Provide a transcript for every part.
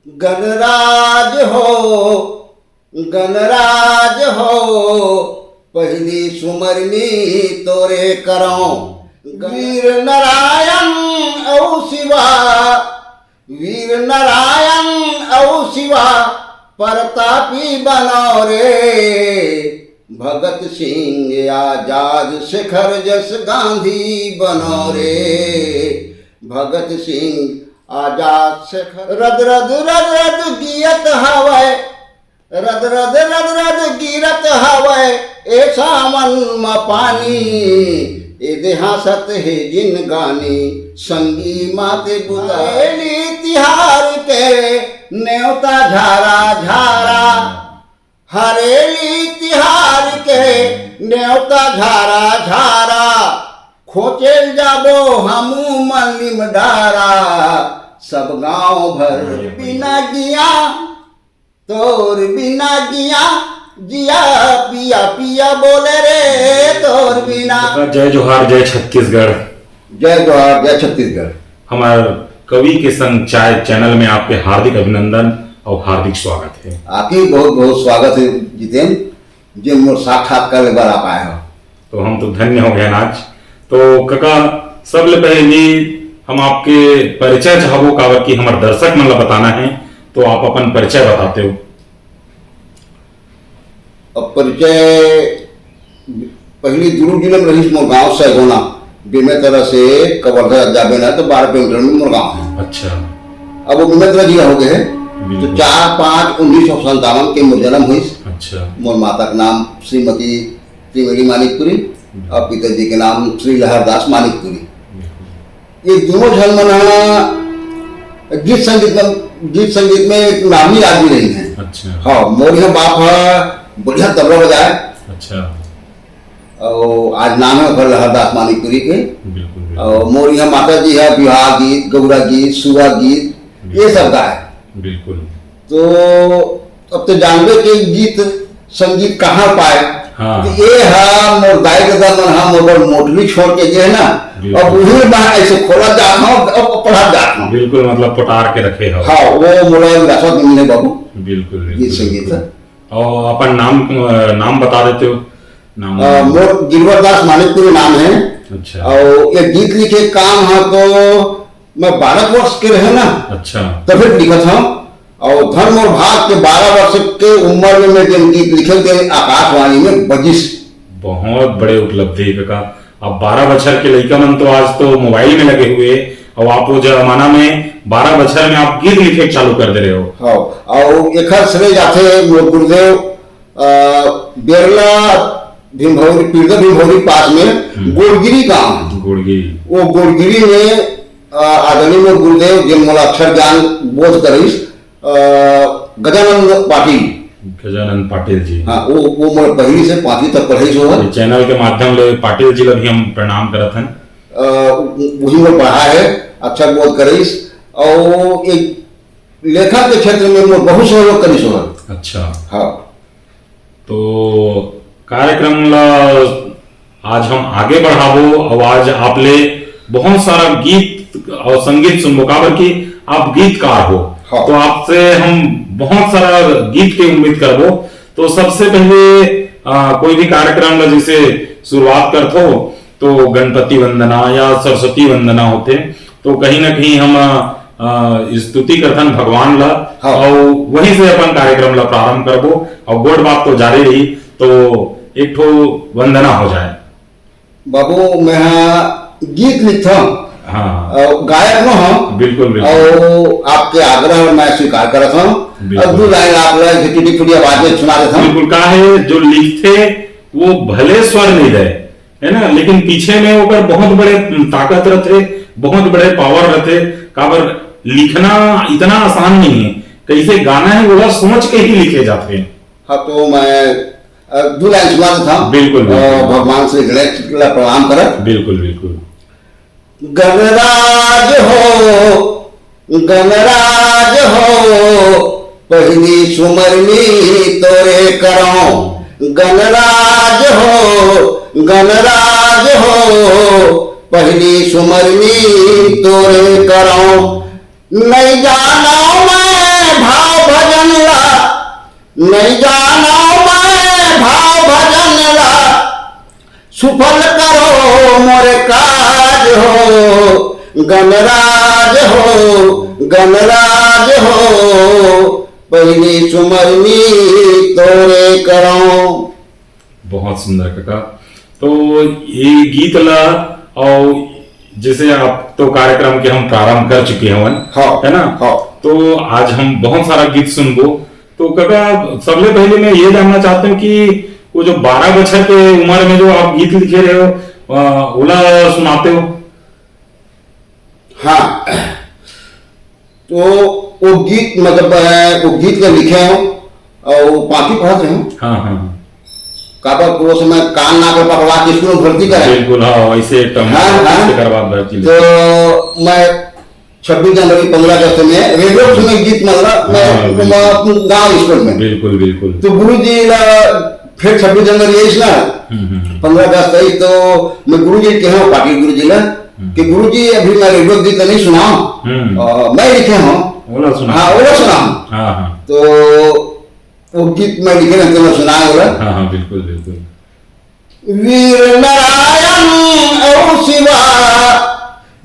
गणराज हो पहली सुमरनी तोरे करो। वीर नारायण औ शिवा प्रतापी बनो रे। भगत सिंह आजाद शेखर जस गांधी बनो रे। भगत सिंह आजाद शेखर रद रद रद रद गियत हवै, रद रद रद रद गिरत हवै ऐसा मन म पानी। ए देहासत है जिन गानी संगी माते बुलाएली तिहार के न्योता झारा झारा। हरेली तिहार के न्योता झारा झारा। खोचेल जाबो हमू मलिम डारा। सब गांव भर बिना गिया तोर बिना गिया जिया पिया पिया बोले रे तोर बिना। जय जोहार जय छत्तीसगढ़। जय जोहार जय छत्तीसगढ़। हमारे कवि के संग चाय चैनल में आपके हार्दिक अभिनंदन और हार्दिक स्वागत है। आपकी बहुत बहुत स्वागत है जितेंद्र, जिन मोर साक्षात्कार ले बार आप आए हो तो हम तो धन्य हो गए आज। तो काका सबले पहले हम आपके परिचय चाहबो काबर की हमारे दर्शक मन ला बताना है, तो आप अपन परिचय बताते हो। अब परिचय पहली गुरु जिले में रही मोर गाँव सैगोना बिमेतरा से कवर्धा जाबे ना तो 12 किलोमीटर में मोर गाँव है। अच्छा। अब वो बिमेतरा जिला हो गए है तो 4/5/1957 के मोर जन्म हुई। अच्छा। मोर माता का नाम श्रीमती त्रिवेणी मानिकपुरी और पिताजी के नाम श्री लहरदास मानिकपुरी। ये दोनों जन मन गीत संगीत में एक नामी आदमी रही है। अच्छा। हाँ, मोर यहाँ बाप है बढ़िया तबला बजाए। अच्छा। और आज नाम है घर लहरदास मानिकपुरी के। बिल्कुल। और मोर यहाँ माता जी है विवाह गीत, गौरा गीत, सुहा गीत ये सब गाए। बिल्कुल। तो अब तो जानबे के गीत संगीत कहाँ पाए। हाँ। तो ये है मोर दाई के दमन हम मोर मोटरी छोड़ के जे है ना अब उन्हीं में ऐसे खोला जात हूँ अब पढ़ा जात हूँ। बिल्कुल, मतलब पटार के रखे हो। हाँ, वो मोला विरासत में मिले बाबू। बिल्कुल। गीत संगीत है। और अपन नाम बता देते हो। नाम मोर गिरवरदास मानिकपुरी नाम है। अच्छा। और ये गीत लिखे काम है तो मैं 12 वर्ष के रहे ना। अच्छा। तब फिर लिखत हूँ और धर्म और भाग के 12 वर्ष के उम्र में मैं जब गीत लिखे थे आकाशवाणी में बजिश। बहुत बड़े उपलब्धि का। अब 12 बछर के लड़का मन तो आज तो मोबाइल में लगे हुए और आप वो जमाना में 12 बछर में आप गीत लिखे चालू कर दे रहे हो। हाँ, और एक श्रेय जाते मोर गुरुदेव बेरला भीमभौरी पीरदा भीमभौरी पास में गोड़गिरी गांव। गोड़गिरी। वो गोड़गिरी में आदरणीय मोर गुरुदेव जिन मोला अक्षर ज्ञान बोध करिस गजानंद पाटिल जी। हाँ, वो मोर पहली से 5वीं तक पढ़ाई जो है। चैनल के माध्यम से पाटिल जी भी हम प्रणाम करत हैं। वही मोर पढ़ा है, अक्षर बोध करिस और एक लेखक के क्षेत्र में मोर बहुत सहयोग करिस हो। अच्छा। हाँ, तो कार्यक्रम ला आज हम आगे बढ़ाबो और आज आप ले बहुत सारा गीत और संगीत सुनबो काबर की आप गीतकार हो। हाँ। तो आपसे हम बहुत सारा गीत के उम्मीद करबो। तो सबसे पहले कोई भी कार्यक्रम ला जैसे शुरुआत करत हो तो गणपति वंदना या सरस्वती वंदना होते तो कहीं ना कहीं हम स्तुति करथन भगवान ला। हाँ। और वहीं से अपन कार्यक्रम ला प्रारंभ करबो और गोड़ बात तो जारी रही तो एक ठो वंदना हो जाए। बाबू मैं गीत लिखता हूँ। हाँ। गायक न हूँ। बिल्कुल बिल्कुल। और आपके आग्रह मैं स्वीकार करता हूँ। अब 2 लाइन आप छोटी आवाजें सुना देता हूँ। बिल्कुल। का है जो लिखते वो भले स्वर नहीं दे है ना, लेकिन पीछे में ऊपर बहुत बड़े ताकत रहते, बहुत बड़े पावर रहते। काबर लिखना इतना आसान नहीं है, कैसे गाना है वो सोच के ही लिखे जाते हैं। हाँ, तो मैं 2 लाइन सुना देता हूँ। बिल्कुल। भगवान श्री गणेश का प्रणाम कर। बिल्कुल बिल्कुल। गणराज हो पहली सुमरनी तोरे करो। गणराज हो पहली सुमरनी तोरे करो। नहीं जानो मैं गणराज हो पहली सुमरनी तोरे करो। बहुत सुंदर काका। तो ये गीत ला और जैसे आप तो कार्यक्रम के हम प्रारंभ कर चुके हैं हाँ, है ना। हाँ। तो आज हम बहुत सारा गीत सुनबो। तो काका सबसे पहले मैं ये जानना चाहता हूँ कि वो जो 12 बछर के उम्र में जो आप गीत लिखे रहे हो ओला सुनाते हो। हाँ, तो वो गीत मतलब वो गीत के लिखे हो और पापी पढ़त रहे हो। हाँ हाँ काबर को समय कान ना कर पकड़ा के स्कूल में भर्ती करे। बिल्कुल हाँ, वैसे तो मैं 26 जनवरी 15 अगस्त में रेडियो सुने गीत मतलब मैं गाँव स्कूल में। बिल्कुल बिल्कुल। तो गुरु जी फिर 26 जनवरी आई ना 15 अगस्त आई तो मैं गुरु जी के हूँ पाटिल गुरु जी ला कि गुरु जी अभी मैं रेडियो गीत नहीं सुनाऊं मैं लिखे हूँ। हाँ ओला सुनाऊं। तो वो गीत मैं लिखे रहते मैं सुनाया ओला। हाँ बिल्कुल बिल्कुल। वीर नारायण औ शिवा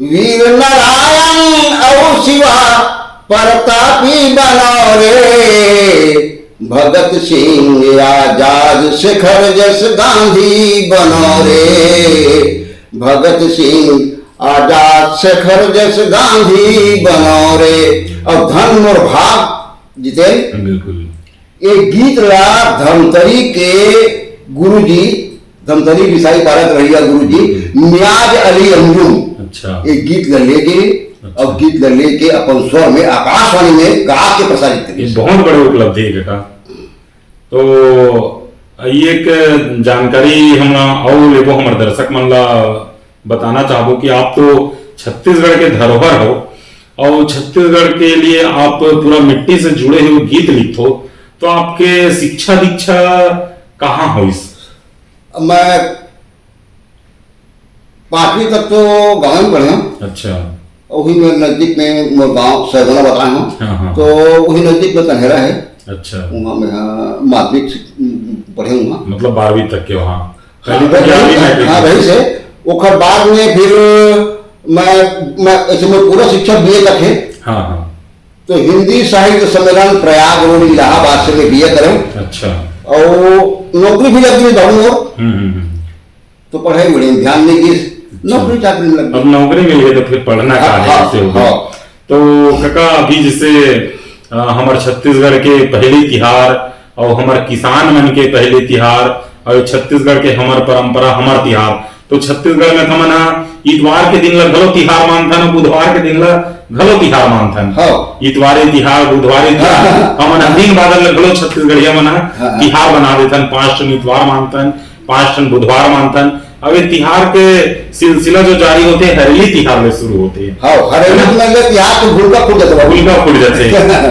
वीर नारायण औ शिवा प्रतापी बनो रे भगत सिंह आजाद शेखर जस गांधी बनो रे भगत सिंह आजाद शेखर जस गांधी बनो रे। और धर्म और भाव जीते बिल्कुल। ये गीत ला धमतरी के गुरुजी धमतरी विसाई पारक रहिया गुरुजी नियाज अली अंजुम अच्छा ये गीत ला ले गए और गीत ला लेके अपन स्वर में आकाशवाणी में गा के प्रसारित करें। ये बहुत बड़ी उपलब्धि है बेटा। तो ये एक जानकारी हम और लेबो हमारे दर्शक मन ला बताना चाहबो कि आप तो छत्तीसगढ़ के धरोहर हो और छत्तीसगढ़ के लिए आप पूरा मिट्टी से जुड़े हुए गीत लिखो। तो आपके शिक्षा दीक्षा कहाँ हो? मैं 5वीं तक तो गाँव में पढ़े हूँ। अच्छा। वही में नजदीक में मोर गाँव सैगुना बताए हूँ। तो वही नजदीक में कन्हेरा है। अच्छा। वहाँ में माध्यमिक पढ़े हूँ। मतलब 12वीं तक के वहाँ। हाँ वही से ओखर बाद में फिर मैं ऐसे में पूरा शिक्षा बीए तक है। हाँ हाँ। तो हिंदी साहित्य सम्मेलन प्रयाग रोड इलाहाबाद से मैं बीए करें। अच्छा। और नौकरी भी लग गई जाऊँ तो पढ़ाई बड़े ध्यान नहीं की नौकरी चाकरी लग गई। अब नौकरी मिल गई तो फिर पढ़ना कैसे होगा। तो काका अभी जैसे हमारे छत्तीसगढ़ के पहले तिहार और हमारे किसान मन के पहले तिहार और छत्तीसगढ़ के हमार परंपरा हमार तिहार। तो छत्तीसगढ़ में हमन इतवार के दिन ला घलो तिहार मानथन और बुधवार के दिन ला घलो तिहार मानथन। इतवारे तिहार बुधवारे तिहार हमन दिन बादल ला घलो छत्तीसगढ़िया मन तिहार बना देथन। 5 ठन इतवार मानथन 5 ठन बुधवार मानथन। अब ये तिहार के सिलसिला जो जारी होते हैं हरेली तिहार में शुरू होते हैं। हरेली तिहार तो भूलका फूट जाते।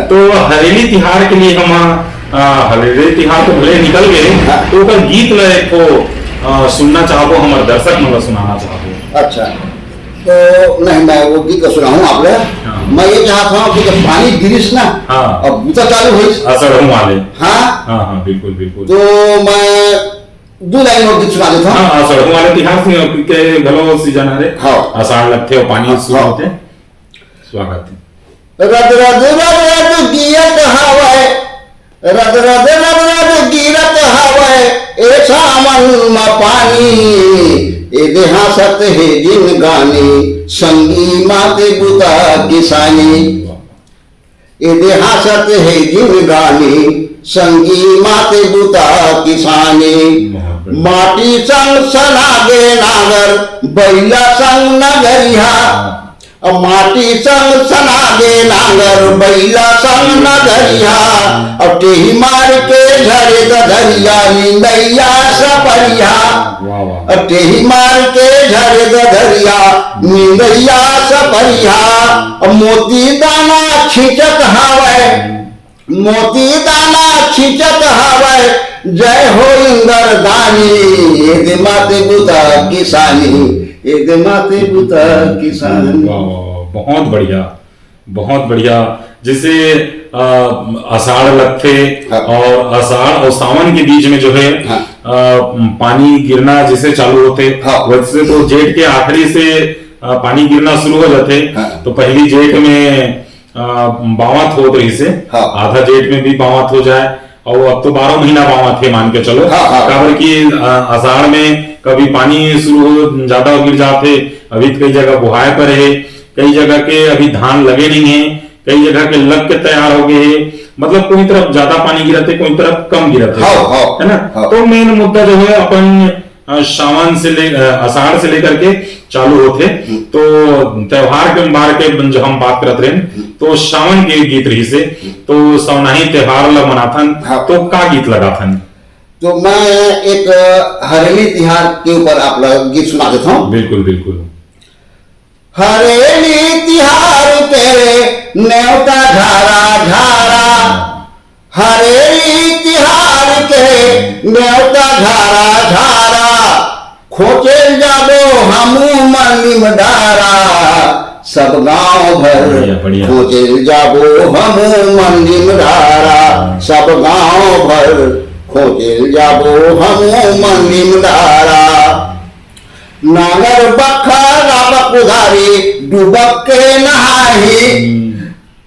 तो हरेली तिहार के लिए हम हरेली तिहार तो भले निकल गए तो ओकर गीत ला एक सुनना चाहो हमारे दर्शक मन सुनाना चाहो। अच्छा तो नहीं मैं वो गीत सुनाऊं आप लोग। मैं ये चाहता हूँ कि जब पानी गिरिश ना अब बूता चालू हुई असर वाले। हाँ हाँ बिल्कुल बिल्कुल। तो मैं 2 लाइन और गीत सुना देता हूँ। हाँ सड़कों वाले तिहार के गलो सीजन आ रहे। हाँ आषाढ़ लगते हो पानी शुरू होते। स्वागत है। रद रद रद रद गिरत हवै रद रद रद रद गिरत हवै ऐसा मन में पानी ए देहा सत है जिन गाने संगी माते बुता किसानी ए देहा सत है जिन गाने संगी माते बुता किसानी माटी संग सनागे नागर बैला संग नगरिया माटी संग सनागे नागर बैला संग नगरिया और टेही मार के झरे गधरिया निंदैया सपरिया और टेही मार के झरे गधरिया निंदैया सपरिया और मोती दाना खिंचत हवै मोती दाना खिंचत हवै जय हो इंदर दानी ये माते बुता किसानी ये माते बुता किसानी। बहुत बढ़िया बहुत बढ़िया। जैसे आषाढ़ लगते और आषाढ़ और सावन के बीच में जो है पानी गिरना जैसे चालू होते वैसे तो जेठ के आखिरी से पानी गिरना शुरू हो जाते। हाँ। तो पहली जेठ में बावत हो रही से, हाँ। आधा जेठ में भी बावत हो जाए, और अब तो 12 महीना बावत है मान के चलो। हाँ, हाँ। काबर की आषाढ़ में कभी पानी शुरू हो ज्यादा गिर जाते। अभी कई जगह बुहाए पर है, कई जगह के अभी धान लगे नहीं है, कई जगह के लग के तैयार हो गए है। मतलब कोई तरफ ज्यादा पानी गिरते, कोई तरफ कम गिरते, हाँ, हाँ, है ना। हाँ। तो मेन मुद्दा जो है अपन सावन से आषाढ़ से लेकर के चालू होते। तो त्योहार के बारे के जो हम बात करते रहे, तो सावन के गीत रही से, तो सवनाही त्योहार ला मनाथन। हाँ। तो का गीत लगाथन? तो मैं एक हरेली तिहार के ऊपर आप लोग गीत सुना देता हूँ। बिल्कुल बिल्कुल। हरेली तिहार के न्योता झारा झारा, हरेली तिहार के न्योता झारा झारा, खोचे जाबो हमू मलिम डारा, सब गांव भर बढ़िया, बढ़िया। खोचे जाबो हमू मलिम डारा, सब गांव भर खोचे जाबो हमू मलिम डारा। नागर बखर राबक उधारी डूबक के नहाही,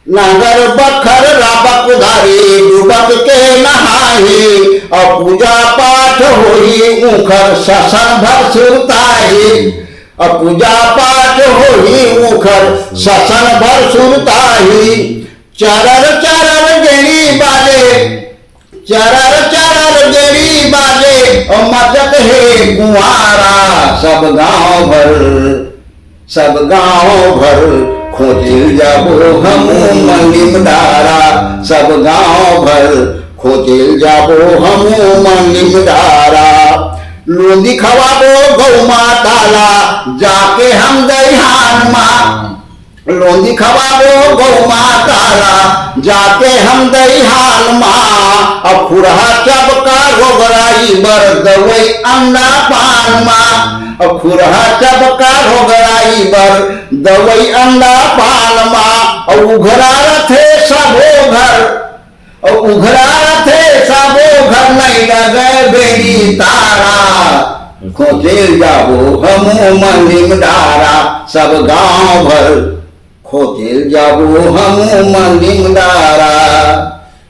नागर बखर राबक उधारी डूबक के नहाही, और पूजा पाठ होई उखर ससन भर सुरताही, और पूजा पाठ होई उखर ससन भर सुरताही। चरर चरर गेड़ी बाजे, चरर चरर गेड़ी बाजे, और मचत है कुंवारा, सब गांव भर, सब गांव भर खोजिल जाबो हमू मलिम डारा, सब गांव भर खोजिल जाबो हमू मलिम डारा। लोंदी खवाबो गौ माताला जाके हम दहिहान माँ, लोंदी खवाबो गौ माताला जाके हम दहिहान माँ, अब खुरहा चबका रोगराई बर दवई अंडा पान माँ, अब खुरहा चबका रोगराई बर दवई अंडा पान माँ, और उघरा रथे सबो घर, और उघरा रथे सबो घर नहीं लगे बेड़ी तारा, खोजेल जाबो हमू मलिम डारा, सब गांव भर खोजेल जाबो हमू मलिम डारा।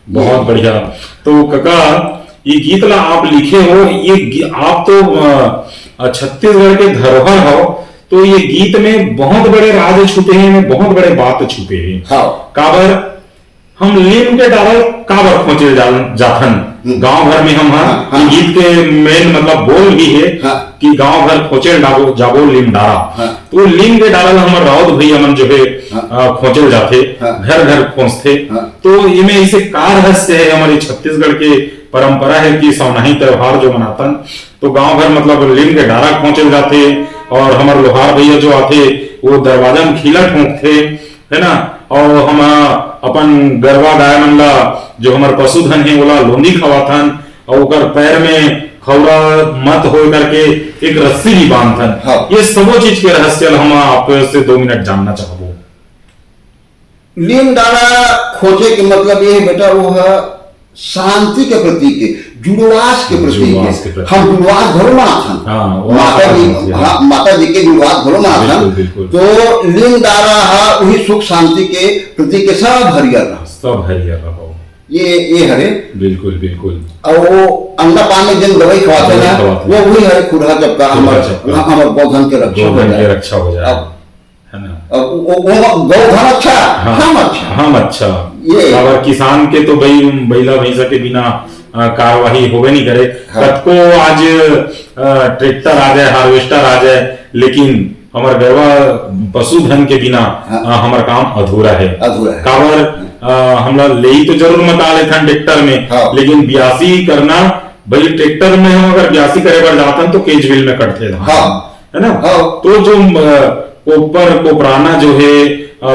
बहुत बढ़िया। तो काका ये गीत ला आप लिखे हो, ये आप तो छत्तीसगढ़ के धरोहर हो, तो ये गीत में बहुत बड़े राज छुपे हैं, बहुत बड़े बात छुपे हैं। हाँ। काबर हम लीम के डाल काबर खोजे जाथन गांव भर में हम हाँ, हाँ। ये गीत के मेन मतलब बोल भी है। हाँ। कि गांव भर खोचे जाबो लीम डारा। हाँ। तो लीम के डालल हमर राउत भैया मन जो है हाँ। खोचे जाते, हाँ। घर घर खोजते। हाँ। तो इमे इसे का रहस्य है, हमारी छत्तीसगढ़ के परंपरा है कि सवनाही त्योहार जो मनातन, तो गांव भर मतलब लीम के डारा खोचे जाते, और हमारे लोहार भैया जो आते वो दरवाजा में खीला ठोंकते, है ना। और हम अपन गरवा गाय मन ला जो हमार पशुधन है ओला लोंदी खवाथन, और ओकर पैर में खौरा मत हो करके एक रस्सी भी बांधथन। हाँ। ये सबो चीज के रहस्य हम आप से 2 मिनट जानना चाहबो। लीम डाला खोजे के मतलब ये है बेटा, वो है शांति के प्रतीक है, जुड़वास के जुड़वास के प्रतीक है। प्रतीक। हम जुड़वास घरो मनाथन, हाँ, वो माता जी, हाँ। हाँ, माता जी के जुड़वास घरो मनाथन। बिल्कुल, बिल्कुल। तो लीम डाला है वही सुख शांति के प्रतीक है, सब हरियर रहा, सब हरियर रहो। ये हरे। बिल्कुल बिल्कुल। और वो अंडा पान में जिन दवाई खवाते ना, वो वही हरे खुरहा चपका हमारे पौधन के रक्षा हो जाए, रक्षा हो जाए, अब है ना। गौधन अच्छा, हम अच्छा, हम अच्छा। ये अगर किसान के तो भाई बैला भैंसा के बिना कार्यवाही होवे नहीं करे। हाँ। कब को आज ट्रैक्टर आ जाए, हार्वेस्टर आ जाए, लेकिन हमारे गरवा पशुधन के बिना हाँ। हमारा काम अधूरा है। अधूरा है। काबर हमला ले तो जरूर मता लेते ट्रैक्टर में, हाँ। लेकिन ब्यासी करना भाई ट्रैक्टर में हम अगर ब्यासी करे बार जाता तो केजविल में कटते थे, हाँ। है ना। हाँ। तो जो कोपर कोपराना जो है,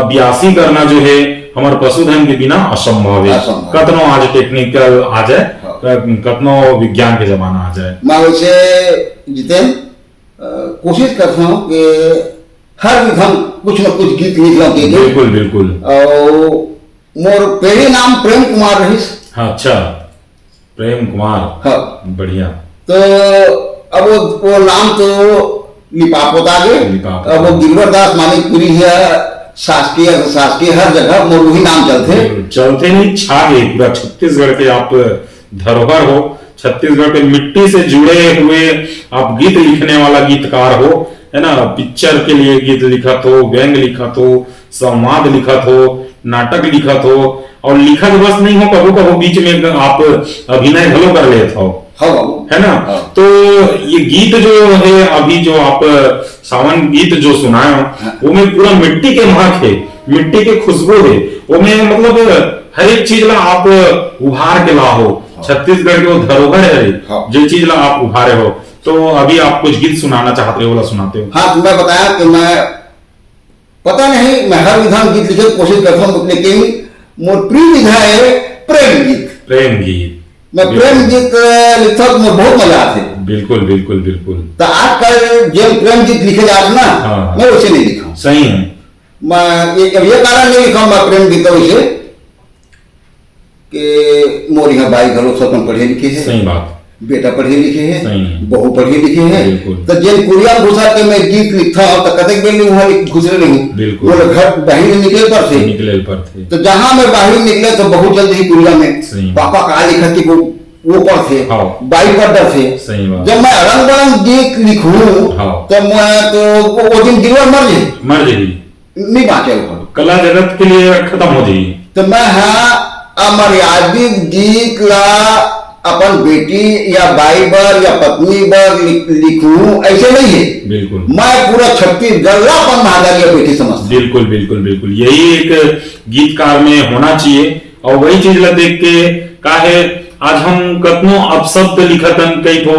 ब्यासी करना जो है हमारे पशुधन के बिना असंभव है। असंभव। कतनो आज टेक्निकल आ जाए, हाँ। कतनो विज्ञान के जमाना आ जाए। मैं वैसे जितेन कोशिश करता हूँ कि हर विधम कुछ न कुछ गीत लिख लो के। बिल्कुल बिल्कुल। और मोर पहले नाम प्रेम कुमार रहीस। हाँ, अच्छा, प्रेम कुमार। हाँ। बढ़िया। तो अब वो नाम तो लिपा पोता गए। लिपा अब वो गिरवर दास मानिकपुरी है, शासकीय शासकीय हर जगह मोर वही नाम चलते नहीं छा गए पूरा छत्तीसगढ़ के आप धरोहर हो, छत्तीसगढ़ के मिट्टी से जुड़े हुए आप गीत लिखने वाला गीतकार हो, है ना। पिक्चर के लिए गीत लिखत हो, व्यंग लिखत हो, संवाद लिखत हो, नाटक लिखत हो, और लिखत बस नहीं हो, कभी कभी बीच में आप अभिनय भलो कर लेते हो, है ना। तो ये गीत जो है अभी जो आप सावन गीत जो सुनाए हो, वो में पूरा मिट्टी के महक है, मिट्टी के खुशबू है, वो में मतलब हर एक चीज ला आप उभार के ला हो, छत्तीसगढ़ के वो धरोहर है जो चीज ला आप उभारे हो। तो अभी आप कुछ गीत सुनाना चाहते हो, बोला सुनाते हो। हाँ, तो मैं बताया कि मैं पता नहीं, मैं हर विधान गीत लिखने की कोशिश करता हूँ, लेकिन मोर प्रिय विधा है प्रेम गीत। प्रेम गीत मैं प्रेम गीत लिखता हूँ, मुझे बहुत मजा आते। बिल्कुल बिल्कुल बिल्कुल। तो आजकल जो प्रेम गीत लिखे जाते ना, हाँ। मैं वैसे नहीं लिखा। सही है। मैं ये कारण नहीं लिखा मैं प्रेम गीत वैसे कि मोर यहाँ बाई घरों सब पढ़े लिखे हैं। सही बात। बेटा पढ़े लिखे हैं, सही है। बहू पढ़े लिखे हैं। बिल्कुल। तो जिन कुरिया घुसा के मैं गीत लिखता हूँ तो कतक बेल वहां घुसरे नहीं। बिल्कुल। वो घर बाहर निकले पर थे, निकले पर थे। तो जहां मैं बाहर निकले तो बहुत जल्द ही कुरिया में सही। पापा कहा लिखा कि वो पर थे, हाँ। बाई पर डर थे। सही बात। जब मैं रंग बिरंग गीत लिखूं, हाँ। तो मैं तो वो दिन दिलवा मर जाएगी, नहीं बाँचे वो कला जगत के लिए खत्म हो जाएगी। तो मैं हाँ अमर्यादित गीत ला अपन बेटी या बाई बर या पत्नी बर लिखूं, ऐसे नहीं है। बिल्कुल। मैं पूरा छत्तीसगढ़ अपन महादारी या बेटी समझता। बिल्कुल बिल्कुल बिल्कुल, यही एक गीतकार में होना चाहिए। और वही चीज ला देख के काहे आज हम कतनो अपशब्द लिखतन, कई तो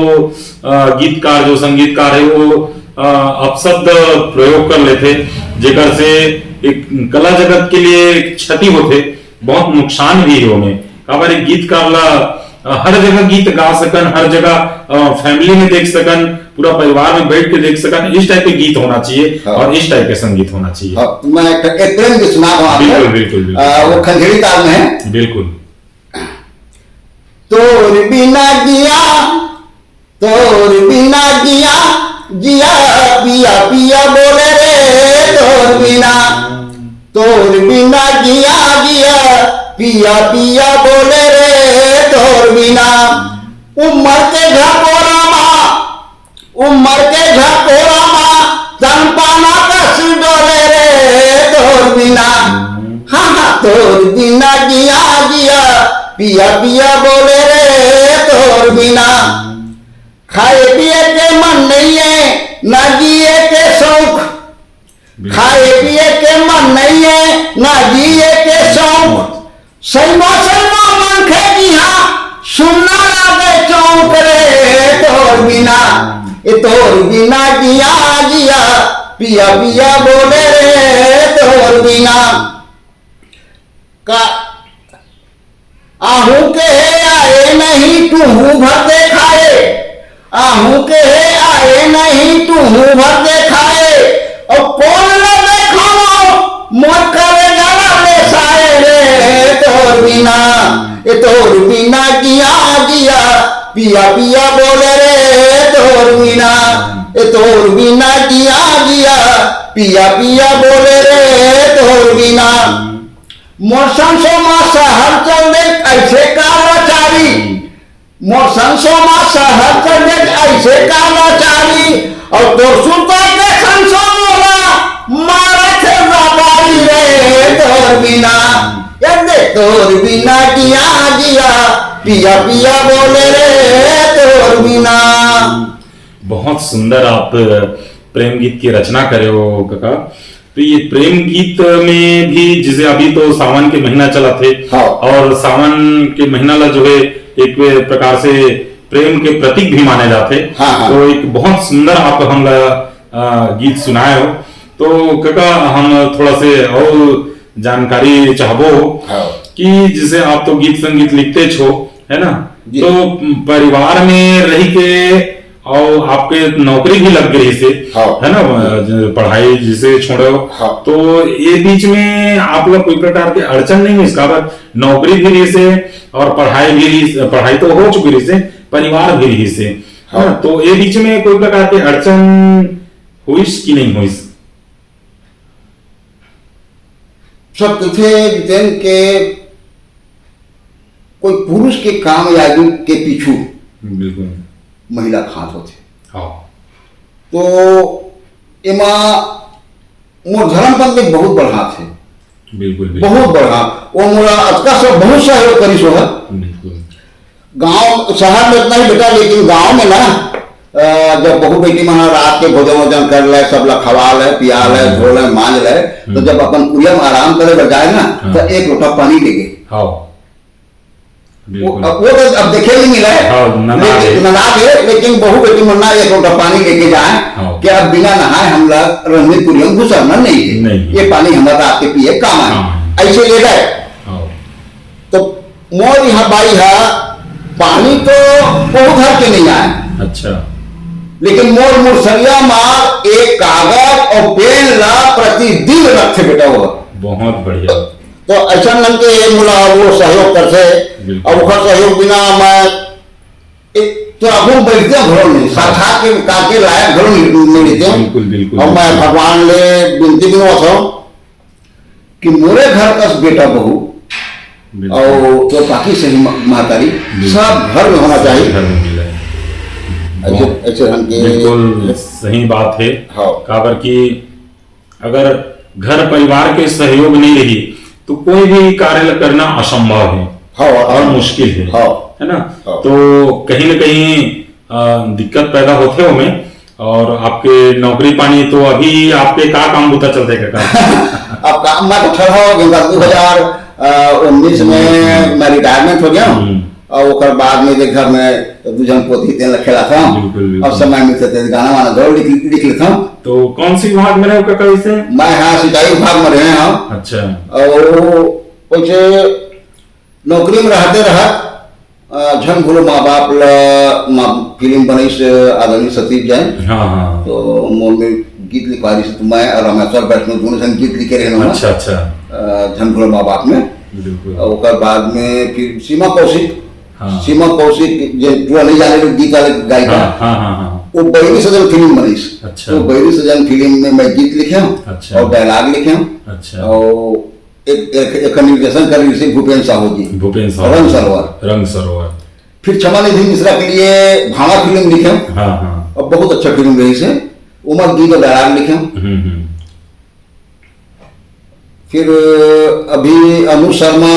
गीतकार जो संगीतकार है वो अपशब्द प्रयोग कर लेते, जेकर से एक कला जगत के लिए क्षति होते, बहुत नुकसान भी है उन्हें। काबर एक गीतकार ला हर जगह गीत गा सकन, हर जगह फैमिली में देख सकन, पूरा परिवार में बैठ के देख सकन, इस टाइप के गीत होना चाहिए। हाँ। और इस टाइप के संगीत होना चाहिए। हाँ, मैं एक प्रेम गीत सुना रहा हूं। बिल्कुल बिल्कुल बिल्कुल। वो खंजरी ताल में है। बिल्कुल। तोर बिना जिया, तोर बिना जिया, जिया पिया पिया बोले रे, तोर बिना, तोर बिना जिया जिया पिया पिया बोले रे, तोर बिना। उम्र के झकोरा माँ, उम्र के झकोरा माँ, तन पाना कस डोले रे, तोर बिना। हाँ हाँ, तोर बिना जिया जिया पिया पिया बोले रे, तोर बिना। खाए पिए के मन नहीं है, ना जिए के शौक, खाए पिए के मन नहीं है, ना जिए के शौक। सैमा सैमा मन खेजिया, सुनना लागे चौक रे, तोर बिना, ये तोर बिना जिया जिया पिया पिया बोले रे, तोर बिना। का आहू के आए नहीं तू भरते खाए, आहू के आए नहीं तू भरते खाए, और कौन लगे खाओ मोर करे गाना ले साए रे, तोर बिना, ये तोर बिना जिया जिया पिया पिया बोले रे, तोर बिना, ये तोर बिना जिया जिया पिया पिया बोले रे, तोर बिना। मौसम सोमा शहर चल दे ऐसे कालाचारी, मौसम सोमा शहर चल दे ऐसे कालाचारी, और तो सुनता के संसो मोला मारा थे बाबारी रे, तोर बिना, ये तोर बिना जिया जिया पिया पिया बोले रे, तोर बिना। बहुत सुंदर आप प्रेम गीत की रचना करे हो काका। तो ये प्रेम गीत में भी जैसे अभी तो सावन के महीना चला थे। हाँ। और सावन के महीना ला जो है एक प्रकार से प्रेम के प्रतीक भी माने जाते। हाँ, हाँ। तो एक बहुत सुंदर आप हम गीत सुनाए हो। तो काका हम थोड़ा से और जानकारी चाहबो। हाँ। कि जैसे आप तो गीत संगीत लिखते छो, है ना। तो परिवार में रह के और आपके नौकरी भी लग गई से। हाँ। है ना, पढ़ाई जिसे छोड़ो। हाँ। तो ये बीच में आप लोग कोई प्रकार के अड़चन नहीं है इसका, नौकरी भी रही से और पढ़ाई भी रही, पढ़ाई तो हो चुकी रही से, परिवार भी रही से। हाँ। तो ये बीच में कोई प्रकार के अड़चन हुईस कि नहीं हुईस? सब थे जितन के कोई पुरुष के कामयाबी के पीछू बिल्कुल महिला खात होते। हाँ तो एमा मोर धर्मपंथ में बहुत बढ़ा थे, बिल्कुल बिल्कुल बहुत बढ़ा। वो मोरा अतका सब बहुत सहयोग करी सो है। बिल्कुल गांव शहर में इतना ही बेटा, लेकिन गांव में ना जब बहू बेटी मना रात के भोजन वोजन कर ले, सब ला खवा ले, पिया ले, धो ले, मांज ले, तो जब अपन कुरिया में आराम करे बजाए ना, तो एक लोटा पानी लेके हाँ वो तो अब देखे नहीं मिला है, हाँ, नना के, लेकिन बहू बेटी मना एक लोटा पानी लेके जाए कि अब बिना नहाए हम लोग रंगीन कुरिया में घुसरना नहीं है, ये पानी हमारा रात के पिए काम आए, ऐसे ले गए। तो मोर यहाँ बाई है पानी तो बहुत हर के नहीं आए, अच्छा, लेकिन मोर मुरसरिया मार एक कागज और पेन ला प्रतिदिन रखे बेटा वो बहुत बढ़िया। तो ऐसा नन के मुला वो सहयोग करते, और वो सहयोग बिना मैं तो अब बैठते हैं घरों में साक्षात के काके लायक घरों में रहते हैं। और मैं भगवान ले विनती बिनवा था कि मोरे घर का बेटा बहू और तो बाकी सही महतारी सब घर में होना चाहिए, घर में मिला है। ऐसे ढंग के बिल्कुल सही बात है। हाँ। काबर कि अगर घर परिवार के सहयोग नहीं रही तो कोई भी कार्य करना असंभव है। हाँ, और मुश्किल है। हाँ, है ना। हाँ। तो कहीं न कहीं दिक्कत पैदा होते हो में, और आपके नौकरी पानी तो अभी आपके का काम होता चलते का अब काम मैं तो ठहरा हो गया 2019 में मैं रिटायरमेंट हो गया और ओकर बाद में देख घर में दूजन पोती तेल खेला था। अब समय मिलते थे गाना वाना जरूर लिख लेता हूँ। तो कौन सी विभाग में रहे काका इसे? मैं हाँ सिंचाई विभाग में रहे हैं। अच्छा। और वैसे नौकरी में रहते रहा झन भूलो माँ बाप ला फिल्म बनी से आदरणीय सतीश जैन। हाँ हाँ। तो मोर में गीत लिखवा रही तो मैं और रामेश्वर बैठने दोनों संग गीत लिखे रहे। अच्छा अच्छा। झन भूलो माँ बाप में। और बाद में फिर सीमा कौशिक। हाँ। सीमा कौशिक जो नहीं जाने लोग गीत वाले गायिका। हाँ हाँ हाँ। वो बैरी सजन फिल्म बनी। अच्छा। तो बैरी सजन फिल्म में मैं गीत लिखे हूँ। अच्छा। और डायलॉग लिखे हूँ। अच्छा। और एक निर्देशन कर रही थी भूपेन साहू जी। भूपेन साहू। रंग सरोवर। रंग सरोवर। फिर क्षमा निधि मिश्रा के लिए भावा फिल्म लिखे हूँ। हाँ हाँ। और बहुत अच्छा फिल्म रही से उमर गीत और डायलॉग लिखे हूँ। फिर अभी अनु शर्मा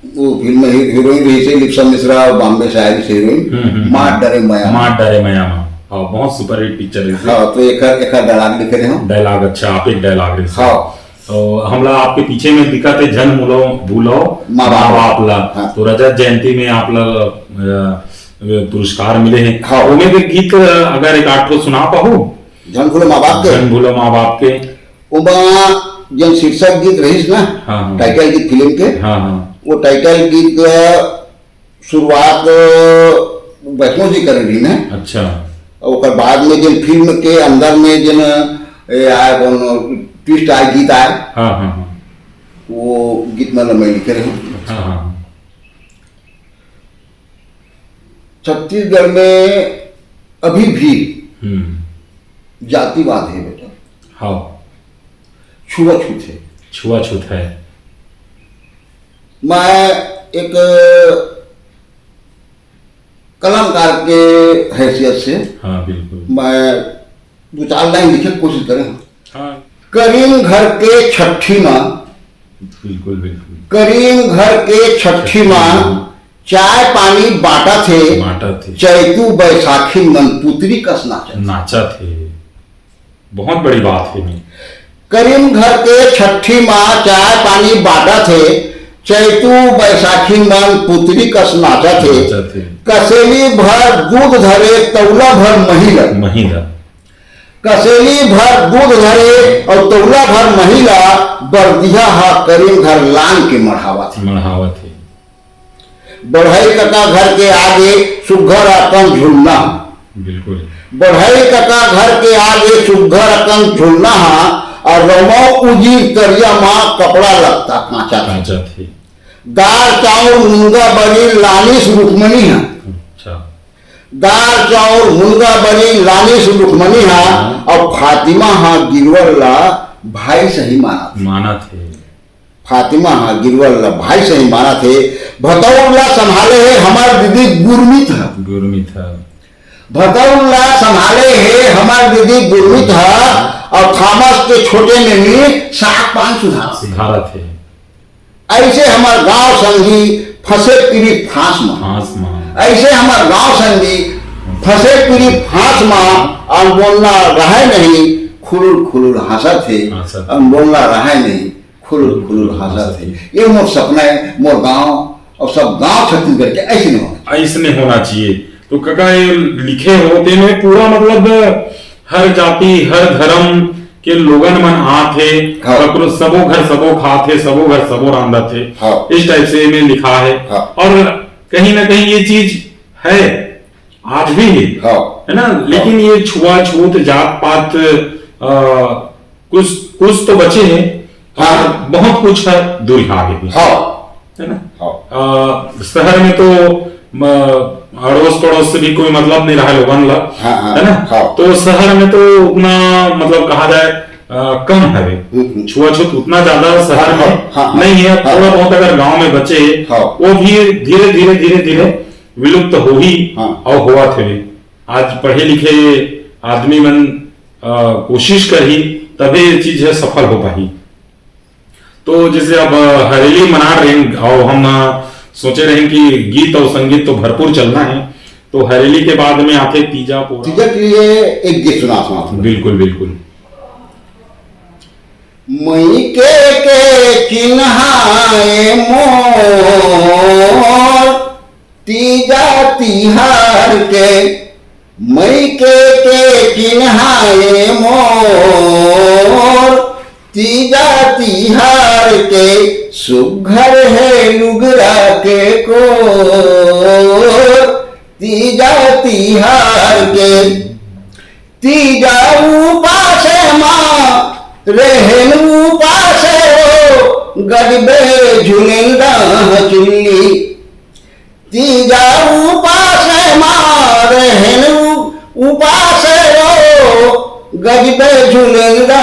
वो फिल्म में हीरोइन रही थी लिप्सा मिश्रा और बॉम्बे से आई थी हीरोइन मार डरे मया। मार डरे मया। हाँ बहुत सुपर हिट पिक्चर है। हाँ तो एक डायलॉग लिखे रहे हैं। डायलॉग अच्छा आप एक डायलॉग। हाँ तो हमला आपके पीछे में दिखा थे जन मूलो भूलो माँ बाप ला। हाँ। तो रजत जयंती में आप पुरस्कार मिले हैं। हाँ। उन्हें भी गीत अगर एक आठ को सुना पाओ जन भूलो माँ बाप के। जन भूलो माँ बाप के जन शीर्षक गीत रही ना। हाँ। टाइटल गीत फिल्म के। हाँ हाँ। वो टाइटल गीत शुरुआत वैष्णो जी कर रही ना। अच्छा। और बाद में जिन फिल्म के अंदर में जिन आए ट्विस्ट आए गीत आए। हाँ हाँ हाँ। वो गीत मतलब मैं लिखे रहे हूँ। हाँ हाँ। छत्तीसगढ़ में अभी भी जातिवाद है बेटा। हाँ। छुआछूत है। छुआछूत है। मैं एक कलाकार के हैसियत से हाँ बिल्कुल मैं 2-4 लाइन लिखने की कोशिश करें। हाँ। करीम घर के छठी माँ। बिल्कुल बिल्कुल। करीम घर के छठी माँ चाय पानी बांटा थे चैतू बैसाखी मन पुत्री कस नाचा थे। बहुत बड़ी बात है। करीम घर के छठी माँ चाय पानी बांटा थे चैतू बैसाखी मन पुत्री कस नाचा थे कसेली भर दूध धरे तौला भर महिला कसेली भर दूध धरे और तौला भर महिला बरदिया हा करीम घर लान के मढ़ावा थे बढ़ई कका घर के आगे सुघर अकन झुलना। बिल्कुल। बढ़ई कका घर के आगे सुघर अकन झुलना और रमो उजीर करिया माँ कपड़ा लगता कांचा थे दार चाउर मुंगा बड़ी लालिश रुक्मणी है। अच्छा। दाल चाउर मुर्गा बनी लानी से रुकमनी हा और फातिमा हा गिरवल्ला भाई सही माना थे। फातिमा हा गिरवल्ला भाई सही माना थे। भतौल्ला संभाले है हमार दीदी गुरमीत है भतौल्ला संभाले है हमार दीदी गुरमीत है और थॉमस के छोटे में भी साग पान सुधारा थे। ऐसे हमार गांव संगी फंसे पीड़ी फांस में ऐसे हमार गांव संगी फंसे पीड़ी फांस में और बोलना रहे नहीं खुलुल खुलुल हंसा थे और बोलना रहे नहीं खुलुल खुलुल हंसा थे। ये मोर सपना है मोर गांव और सब गांव छत्तीसगढ़ के ऐसे नहीं होना चाहिए। तो काका ये लिखे होते में पूरा मतलब हर जाति हर धर्म के लोगन मन आथे सबो घर सबो खाथे सबो घर सबो रांधा थे। इस टाइप से में लिखा है और कहीं ना कहीं ये चीज है आज भी है ना। लेकिन ये छुआछूत जात पात कुछ तो बचे हैं और बहुत कुछ है दूरिया आगे भी है ना। शहर में तो अड़ोस पड़ोस से भी कोई मतलब नहीं रहा लोगन ला है ना। तो शहर में तो उतना मतलब कहा जाए कम है छुआछूत उतना ज्यादा शहर में नहीं है। थोड़ा बहुत अगर गांव में बचे वो भी धीरे धीरे धीरे धीरे विलुप्त हो ही और हुआ थे। आज पढ़े लिखे आदमी मन कोशिश कर ही तभी ये चीज है सफल हो पाई। तो जैसे अब हरेली मना रहे हैं और हम सोचे रहे कि गीत और संगीत तो भरपूर चलना है। तो हरेली के बाद में आते तीजा के लिए एक गीत सुना। बिल्कुल बिल्कुल। मई के किन्हाए मोर तीजा तिहार के मई के किन्हाए मोर तीजा तिहार के सुघर है लुगरा के को तीजा तिहार के तीजा उपास माँ रहन उपास गजबे झुलेंदा चुल्ली तीजा उपास माँ रहन उपास गजबे झुलेंदा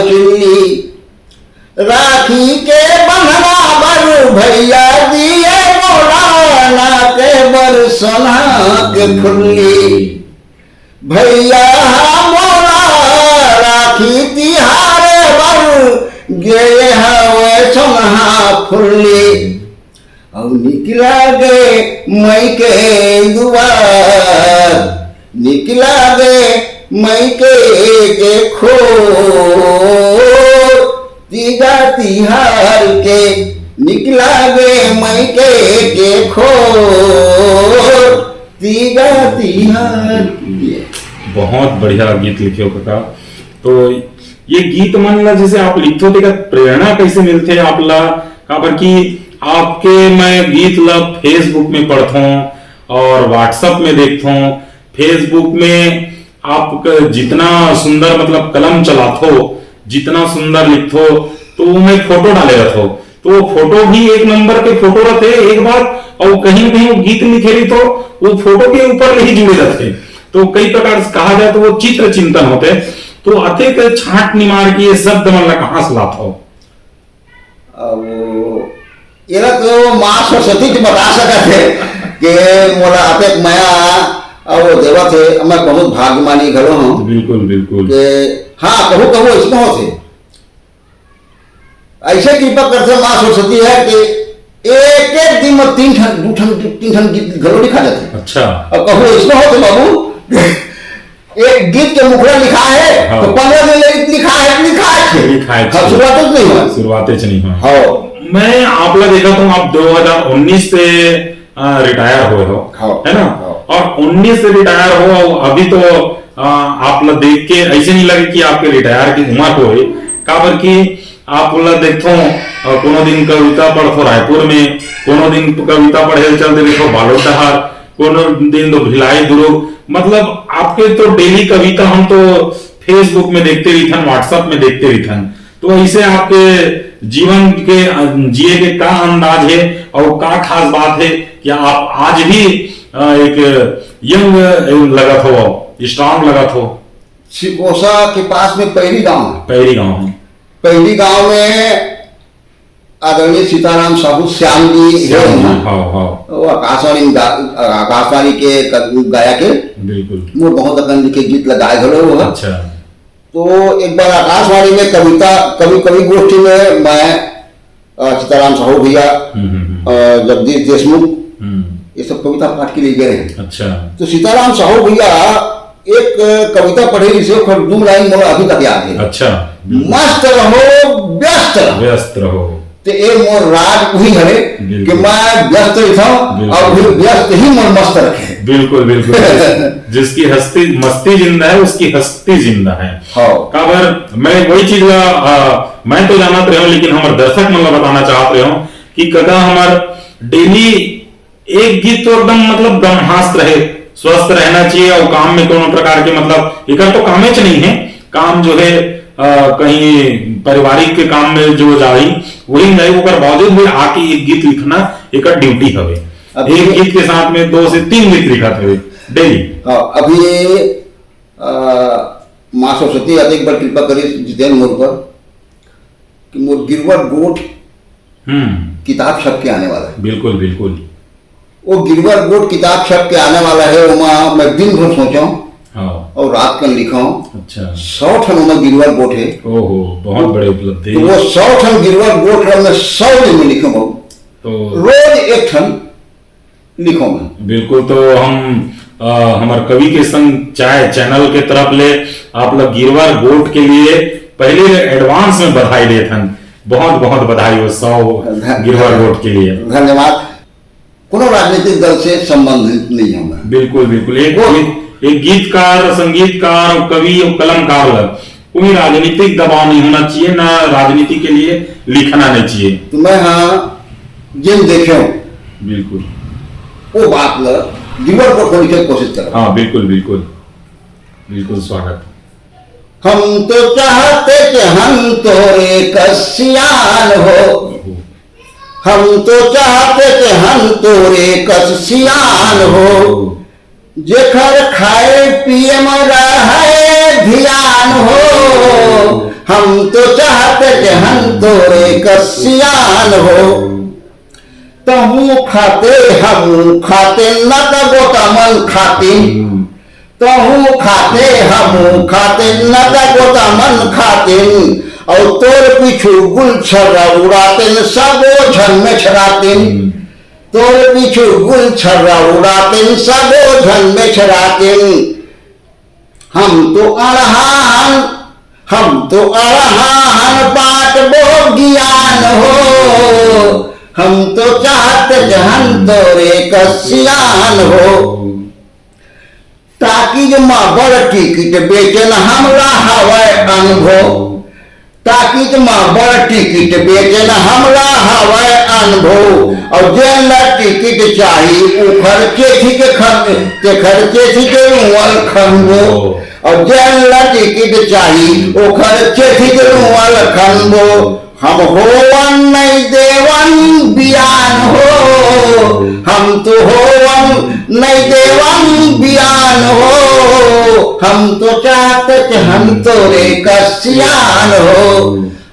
चुल्ली राखी के बंधना बर भैया दिए मोलाना के बर सोना के फुल्ली भैया मोला राखी तिहार बर गे हवे सोना फुल्ली और निकला गे मई के दुआर निकला गे मई के खो तीजा तिहार के निकला गे मई के खो तीजा तिहार के। बहुत बढ़िया गीत लिखे हो काका। तो ये गीत मन ला जैसे आप लिखते हो प्रेरणा कैसे मिलते आप ला काबर की आपके मैं गीत ला फेसबुक में पढ़ता हूँ और व्हाट्सएप में देखता हूँ। फेसबुक में आप जितना सुंदर मतलब कलम चलाते हो जितना सुंदर लिखो तो मैं फोटो डाले रखो तो वो फोटो भी एक नंबर के फोटो रहते एक बार और कहीं कहीं वो गीत लिखे रही तो वो फोटो के ऊपर नहीं जुड़े रहते। तो कई प्रकार से कहा जाए तो वो चित्र चिंतन होते। तो आते के छाट निमार की ये शब्द मतलब कहाँ से लाता हो? ये तो माँ सरस्वती जी बता सकते कि मोला आते माया और देवा थे मैं बहुत भाग्यमानी घरो हूँ। बिल्कुल बिल्कुल के हाँ कहूँ कहूँ इसमें होते ऐसे कृपा करते माँ सरस्वती है कि एक एक दिन में तीन ठन गीत घरों लिखा जाते। अच्छा और कहूँ इसमें होते बाबू एक गीत के मुखड़ा लिखा है हाँ। तो 15 दिन लिखा है शुरुआत नहीं हुआ। हाँ मैं आप लोग देखा तो आप 2019 से रिटायर हुए हो है ना और 19 से रिटायर हो अभी तो आप लोग देख के ऐसे नहीं लगे कि आपके रिटायर की उम्र हो काबर की आप लोग देखो कोनो दिन कविता पढ़ो रायपुर में कोनो दिन कविता पढ़े चलते देखो बालोटहार कोनो दिन तो भिलाई दुर्ग मतलब आपके तो डेली कविता हम तो फेसबुक में देखते रही थन व्हाट्सएप में देखते रही थन। तो ऐसे आपके जीवन के जिए के का अंदाज है और का खास बात है कि आप आज भी एक यंग लगा हो, स्ट्रांग लगा हो। सिकोसा के पास में पैरी गांव है। पैरी गांव है। पैरी गांव में आदरणीय सीताराम साहू श्याम जी है। वो आकाशवाणी के गायक है। बिल्कुल। वो बहुत अखंड के गीत लगाए घलो वो। अच्छा। तो एक बार आकाशवाणी में कवि गोष्ठी में मैं सीताराम साहू भैया, जगदीश देशमुख, ये सब कविता पाठ के लिए गए हैं। अच्छा। तो सीताराम साहू भैया एक कविता पढ़े जिसे 2 लाइन मोर अभी तक याद है। अच्छा। मस्त रहो व्यस्त रहो। तो ये मोर राज वही है कि मैं व्यस्त रहता हूँ और व्यस्त ही मोर मस्त रखे। बिल्कुल बिल्कुल। जिसकी मस्ती जिंदा है उसकी हस्ती जिंदा है। हाँ। काबर मैं वही चीज मैं तो जानत रहे हूँ, लेकिन हमारे दर्शक मन बताना चाहते रहे हूँ कि कदा हमार डेली एक गीत तो एकदम मतलब गमहास्त रहे, स्वस्थ रहना चाहिए और काम में कोनो प्रकार के मतलब एक तो कामे च नहीं है, काम जो है कहीं पारिवारिक के काम में जो जाई वही नहीं, ओकर बावजूद भी आके एक गीत लिखना एक ड्यूटी हवे। एक गीत के साथ में 2 से 3 गीत लिखत हुए डेली। अभी माँ सरस्वती एक बार कृपा करी जितेन मोर पर कि मोर गिरवर गोठ किताब छप के आने वाला है। बिल्कुल बिल्कुल। वो गिरवर गोठ किताब छप के आने वाला है। वहाँ मैं दिन भर सोचा हूँ और रात कल लिखा हूँ। अच्छा। 100 ठन में गिरवर गोठ है। ओहो, बहुत बड़े उपलब्धि। तो वो 100 ठन गिरवर गोठ में 100 दिन में लिखूँ तो रोज 1 ठन लिखो मैं। बिल्कुल। तो हम हमारे कवि के संग चाय चैनल के तरफ ले आप लोग गिरवर गोठ के लिए पहले एडवांस में बधाई देते हैं। बहुत बहुत बधाई हो 100 गिरवर गोठ के लिए। धन्यवाद। कोनो राजनीतिक दल से संबंधित नहीं हूं मैं। बिल्कुल बिल्कुल। एक गीतकार, संगीतकार, कवि और कलमकार लग कोई राजनीतिक दबाव नहीं होना चाहिए, ना राजनीति के लिए लिखना नहीं चाहिए। तो मैं हाँ जिन देखे बिल्कुल वो बात ल गिरवर गोठ होने की कोशिश कर। हाँ बिल्कुल बिल्कुल बिल्कुल। स्वागत। हम तो चाहते कि हम तोरे कसियान हो, हम तो चाहते कि हम तोरे कसियान हो, जेखर खाए पिए में रहे ध्यान हो। हम तो चाहते कि हम तोरे कसियान हो, तहू खाते हम खाते न तगो तमन खाती, तहू खाते हम खाते न तगो तमन खाते, और तोर पीछू गुल छर्रा उड़ाते सबो झन में छराते, तोर पीछू गुल छर्रा उड़ाते सबो झन में छराते। हम तो अड़हान बाट बो ज्ञान हो, हम तो चाहते जहन तोरे कसियान हो। ताकि जो माँ बड़ टिकट बेचन हमरा हवाए अनुभव, ताकि जो माँ बड़ टिकट बेचन हमरा हवाए अनुभव, और जेन टिकट चाही उखर चेठी के खर्चे थी के उमल खनबो, और जेन टिकट चाही उखर चेठी के उमल खनबो। हम होवन नहीं देवन बियान हो, हम तो होवन नहीं देवन बियान हो, हम तो चाहते कि हम तोरे कसियान हो,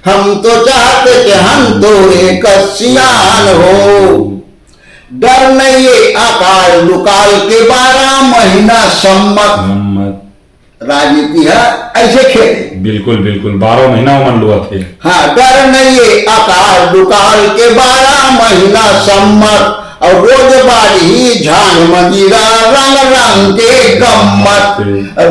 हम तो चाहते कि हम तोरे कसियान हो। डर नहीं ये अकाल दुकाल के 12 महीना सम्मत राजनीति है ऐसे खेल। बिल्कुल बिल्कुल। 12 महीना मन लुआ थे। हाँ, डर नहीं है अकाल दुकाल के 12 महीना सम्मत, और रोज बारी झान मदिरा रंग रंग के गम्मत,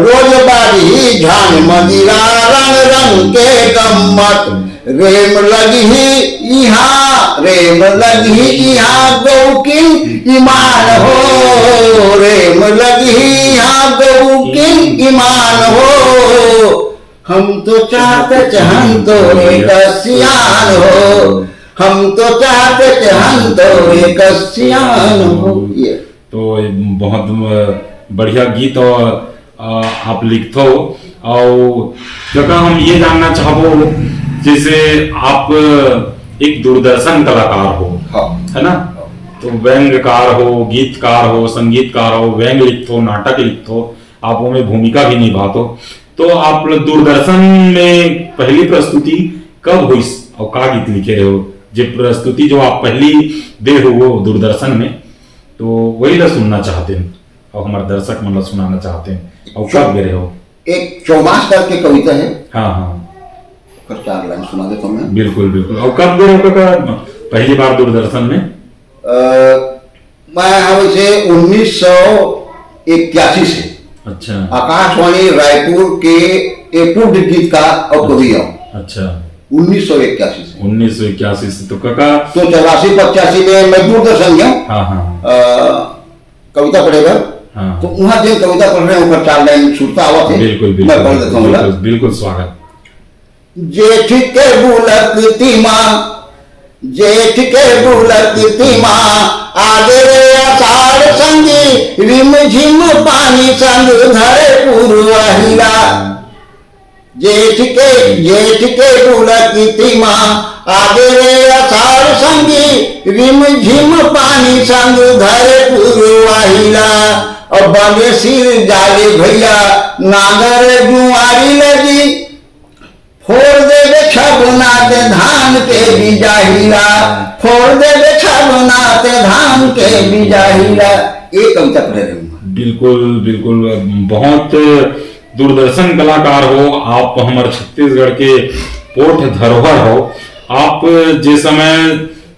रोज बारी झान मदिरा रंग रंग के गम्मत। रेम लगी यहाँ गौकिन ईमान हो, रेम लगी यहाँ गौकिन ईमान हो। हम तो चाहते हम तोरे कसियान हो, हम तो चाहते हम तोरे कसियान हो। ये तो बहुत बढ़िया गीत आप लिखते हो। और जगह हम ये जानना चाहबो, जैसे आप एक दूरदर्शन कलाकार हो, हाँ। है ना, तो व्यंग्यकार हो, गीतकार हो, संगीतकार हो, व्यंग लिखतो, नाटक लिखतो, आप वो में भूमिका भी निभातो। तो आप दूरदर्शन में पहली प्रस्तुति कब हुई और का गीत लिखे रहे हो? जो प्रस्तुति जो आप पहली दे हो वो दूरदर्शन में, तो वही ला सुनना चाहते हैं और हमारे दर्शक मतलब सुनाना चाहते हैं। और कब गे रहे हो? एक चौमास करके कविता है, हाँ हाँ, 4 लाइन सुना देता हूँ मैं। बिल्कुल बिल्कुल। और कब गे रहे हो पहली बार दूरदर्शन में? मैं वैसे 1981 से अच्छा आकाशवाणी रायपुर के एपुड गीत का और कवि हूँ। अच्छा 1981 से। 1981 से तो काका तो 84-85 में मैं दूरदर्शन गया, हाँ हाँ कविता पढ़ेगा, हाँ तो वहां जो कविता पढ़ रहे हैं ऊपर 4 लाइन छूटता हुआ थे, बिल्कुल मैं पढ़ देता हूँ। बिल्कुल बिल्कुल स्वागत। जेठ के बुलकती माँ, जेठ के बुलकती माँ, आगे रे आषाढ़ संगी, रिम झिम पानी संग धरे पूर्वाहिला। जेठ के बुलकती माँ, आगे रे आषाढ़ संगी, रिम झिम पानी संग धरे पूर्वाहिला। और बने सिर जाले भैया, नागर जुआरी लगी, फोड़ देवे छबनाते धान के बीजाहिला, फोड़ देवे छबनाते धान के बीजाहिला। एक कविता पढ़ रहे हूँ। बिल्कुल बिल्कुल, बहुत दूरदर्शन कलाकार हो आप, हमारे छत्तीसगढ़ के पोट धरोहर हो आप। जिस समय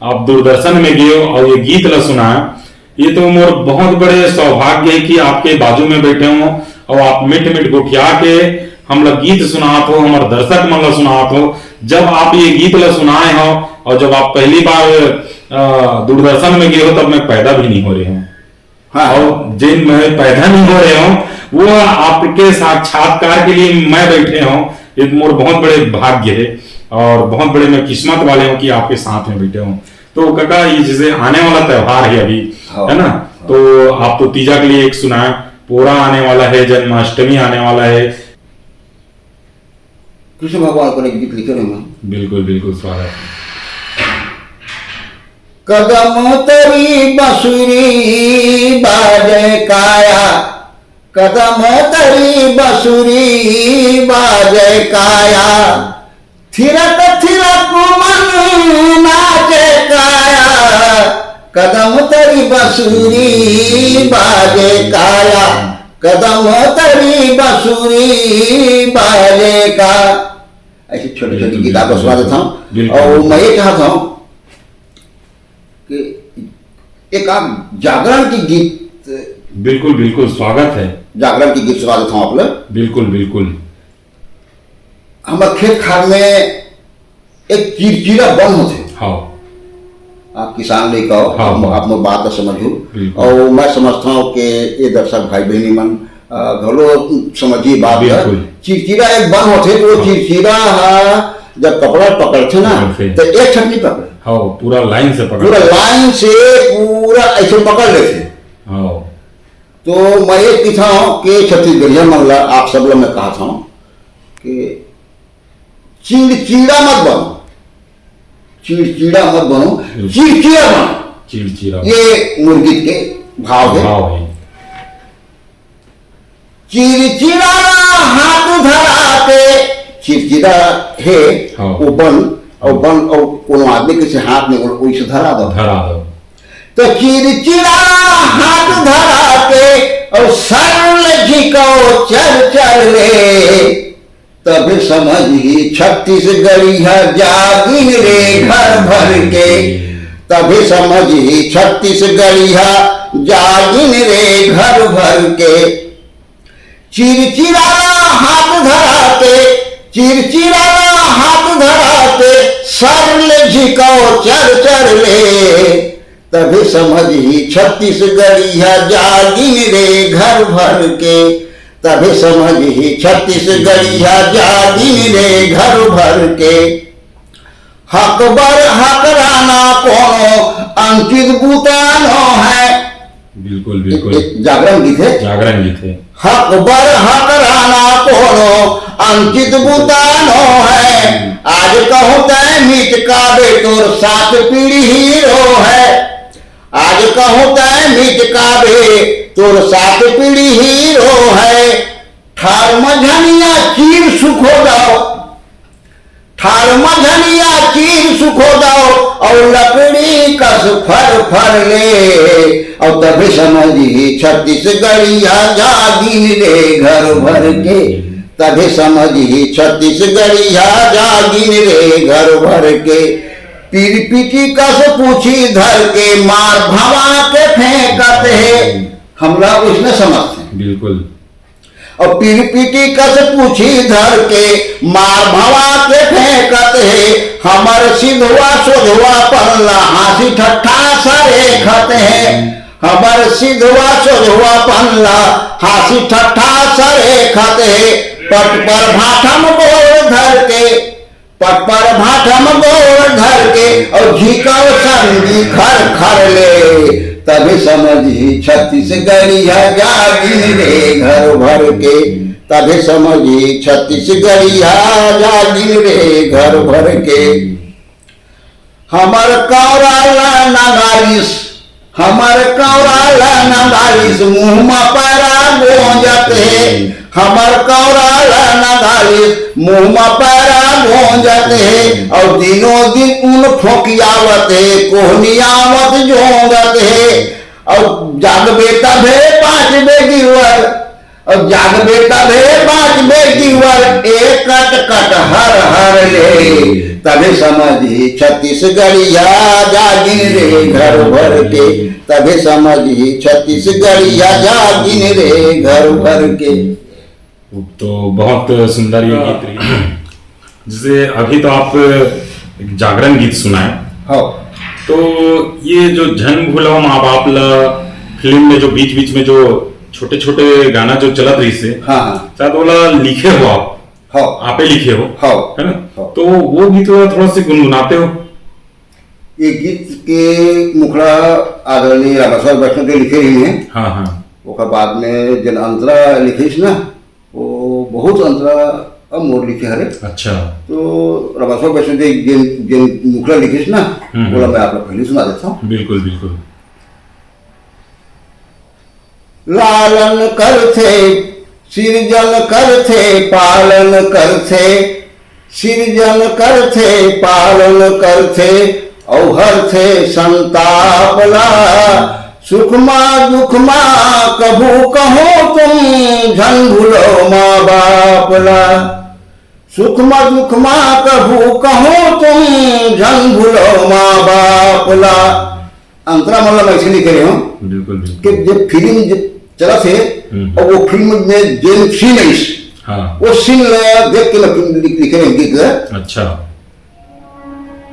आप दूरदर्शन में गए और ये गीत ला सुना, ये तो मोर बहुत बड़े सौभाग्य है कि आपके बाजू में बैठे हो और आप मिट मिट गुठिया के हम लोग गीत सुनात हो, हमारे दर्शक मन ला सुनात हो। जब आप ये गीत ला सुनाए हो और जब आप पहली बार दूरदर्शन में गए हो तब मैं पैदा भी नहीं हो रहे हूँ, हाँ। और जिन में पैदा नहीं हो रहे हो वो आपके साक्षात्कार के लिए मैं बैठे हूँ। ये मोर बहुत बड़े भाग्य है और बहुत बड़े मैं किस्मत वाले हूँ कि आपके साथ में बैठे हूँ। तो काका ये जैसे आने वाला त्योहार है अभी, है ना, तो आप तो तीजा के लिए एक सुनाए, पोरा आने वाला है, जन्माष्टमी आने वाला है। कृष्ण भगवान को एक गीत लिखे रहे हैं। बिल्कुल बिल्कुल स्वागत। कदम तरी बसुरी बाजे काया, कदम तरी बसुरी बाजे काया, थिरक थिरक मन नाचे काया। कदम तरी बसुरी बाजे काया, कदम तरी बसुरी बाजे का। ऐसी छोटी छोटी गीत आपको सुना देता हूँ। और मैं ये चाहता हूँ कि एक आप जागरण की गीत, बिल्कुल बिल्कुल स्वागत है, जागरण की गीत सुना देता हूँ आप लोग। बिल्कुल बिल्कुल। हमारे खेत खार में एक चिड़चिड़ा बन होते, हाँ आप किसान नहीं कहो, हाँ, आप बात तो समझो। बिल्कुल। और मैं समझता हूँ कि ये दर्शक भाई बहनी मन घलो समझिए बात है। चिड़चिड़ा एक बन होते, तो चिड़चिड़ा जब कपड़ा पकड़ते ना तो एक छट नहीं पकड़े, हाँ पूरा लाइन से पकड़, पूरा लाइन से पूरा ऐसे पकड़ लेते। हाँ तो मैं ये कहता हूँ कि छत्तीसगढ़िया मंगला आप सब लोग मैं कहा था कि चिड़चिड़ा मत बनो, चिड़चिड़ा मत बनो, चिड़चिड़ा बनो। चिड़चिड़ा ये मुर्गी के भाव है। चिड़चिड़ा हाथ धराते, चिड़चिड़ा है वो बन, और बन और कोनो आदमी के से हाथ में वैसे धरा दो, तो चिड़चिड़ा हाथ धराते और सरल झिको चल चल रे, तब समझी छत्तीसगढ़िया जागिन रे घर भर के, तभी समझी छत्तीसगढ़िया जागिन रे घर भर के। चिड़चिड़ा हाथ धराते, चिड़चिड़ा हाथ धराते, सरल झिको चल चल ले, तभी समझी छत्तीसगढ़िया जागिन रे घर भर के, तभी समझी छत्तीसगढ़िया जागिन रे घर भर के। हकबर हकराना कोनो अंकित बुतानो है, बिल्कुल बिल्कुल जागरण गीत है, जागरण गीत है। हकबर हकराना कोनो अंकित बुतानो है, आज कहूँ तय मिट का बेटोर 7 पीढ़ी हीरो है, आज कहूँ तय मिट काबे तोर सात पीढ़ी हीरो है। ठार मझनिया चीर सुखो दाओ, ठार मझनिया चीर सुखो दाओ और लकड़ी कस फर फर ले। और तभी समझी छत्तीसगढ़िया जागिन रे घर भर के, तभी समझी छत्तीसगढ़िया जागिन रे घर भर के। पीर पीटी कस पूछी धर के मार भवा के फेंकत है। हमरा उसने समझते बिल्कुल। और पीर पीटी कस पूछी धर के मार भवा के फेंकत है। हमर सिधवा सोधवा पल्ला हासी ठट्ठा सरे खत है। हमर सिधवा सोधवा पल्ला हासी ठट्ठा सरे खत है। पट पर भाठम बोल धर के, पट पर भाठम बोल धर के और झिकव संगी खर खर ले। तभी समझी छत्तीसगढ़िया जागिन रे घर भर के, तभी समझी छत्तीसगढ़िया जागिन रे घर भर के। हमर कौराला नगारिस, हमर कौराला नगारिस मुँह में पैरा गोंजत है। हमर कौराला नगारिस मुँह में पैरा गोंजत है। और दिनों दिन उन फोकियावत है कोहनियावत जोंगत है। और जाग बेटा भे पाँच बेगिवर, और जाग बेटा भे पाँच बेगिवर एक कट कट हर हर ले। तभी समझी छत्तीसगढ़िया जागिन रे घर भर के, तभी समझी छत्तीसगढ़िया जागिन रे घर भर के। तो बहुत सुंदर ये गीत रही। जैसे अभी तो आप एक जागरण गीत सुनाए, हाँ। तो ये जो झन भूलो माँ बाप ला फिल्म में जो बीच बीच में जो छोटे छोटे गाना जो चलत रही से, हाँ, शायद बोला लिखे हो आप, हाँ, आपे लिखे हो, हाँ, है ना? हाँ। तो वो गीत थोड़ा सा गुनगुनाते हो। ये गीत के मुखड़ा आदरणीय रामेश्वर वैष्णव के लिखे ही हैं। हाँ हाँ। ओकर बाद में जन अंतरा लिखिस ना, वो बहुत अंतरा अब मोर लिखे हरे। अच्छा। तो रामेश्वर वैष्णव जिन जिन मुखड़ा लिखिस ना, बोला मैं आप लोग पहले सुना देता हूँ। बिल्कुल बिल्कुल। लालन करथे सृजन करथे पालन करथे, सृजन करथे पालन करथे और हरथे संतापला। सुखमा दुखमा कभू कहो तुम झन भूलो माँ बापला। सुखमा दुखमा कभू कहो तुम झन भूलो माँ बापला। अंतरा मतलब ऐसे लिखे रहे हो बिल्कुल कि जब फिल्म चला थे और वो फिल्म में जेन सीन है, हाँ, वो सीन देख के लिखे रहे गीत। अच्छा।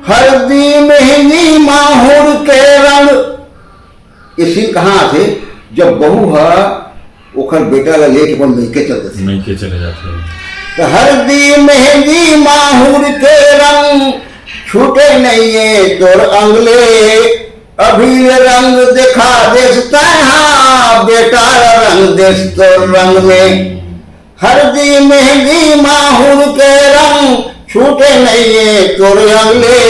हल्दी मेहंदी माहौर के रंग, ये सीन कहाँ थे? जब बहू है ओखर बेटा ला लेके अपन मिलके चलते थे, मिलके चले जाते हैं। तो हल्दी मेहंदी माहौर के रंग छूटे नहीं है तोर अंगले। अभी रंग दिखा देता हाँ बेटा रंग देश तो रंग में। हल्दी मेहंदी माहौर के रंग छूटे नहीं है तोर अंगले।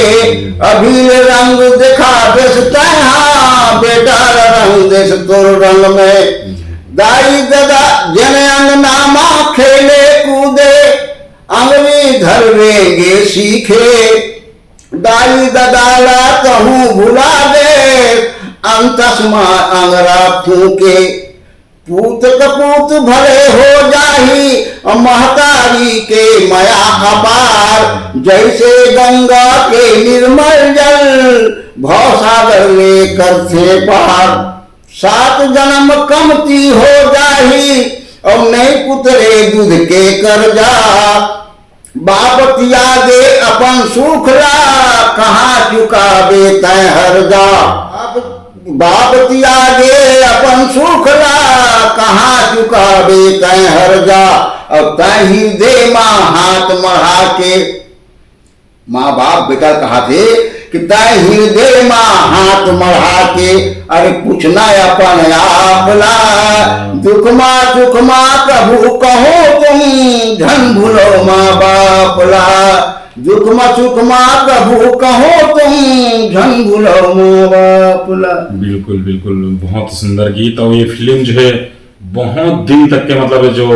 अभी रंग दिखा देता हाँ बेटा रंग देश तोर रंग में। दाई दादा जन अंगनामा खेले कूदे अंगनी धरवेंगे सीखे। दाई ददाला कहूँ भुला दे अंतस्मा अंगरा फूके। पूत कपूत भले हो जाही महतारी के माया अपार। जैसे गंगा के निर्मल जल भवसागर ले करते पार। 7 जन्म कमती हो जाही और नहीं पुतरे दूध के कर्जा। बाप त्यागे अपन सुख ला कहाँ चुकावे तय हरजा। बाप त्यागे अपन सुख ला कहाँ चुकावे तय हरजा। अब तही दे माँ हाथ मढ़ा के। माँ बाप बेटा कहा थे कि तय हृदय माँ हाथ मढ़ा के। अरे पूछना अपन आपला दुख माँ कभू कहो तुम झन भूलो माँ बापला। दुखमा सुखमा प्रभु कहो तुम झन भूलो माँ बाप ला। बिल्कुल बिल्कुल, बहुत सुंदर गीत। और ये फिल्म जो है बहुत दिन तक के मतलब जो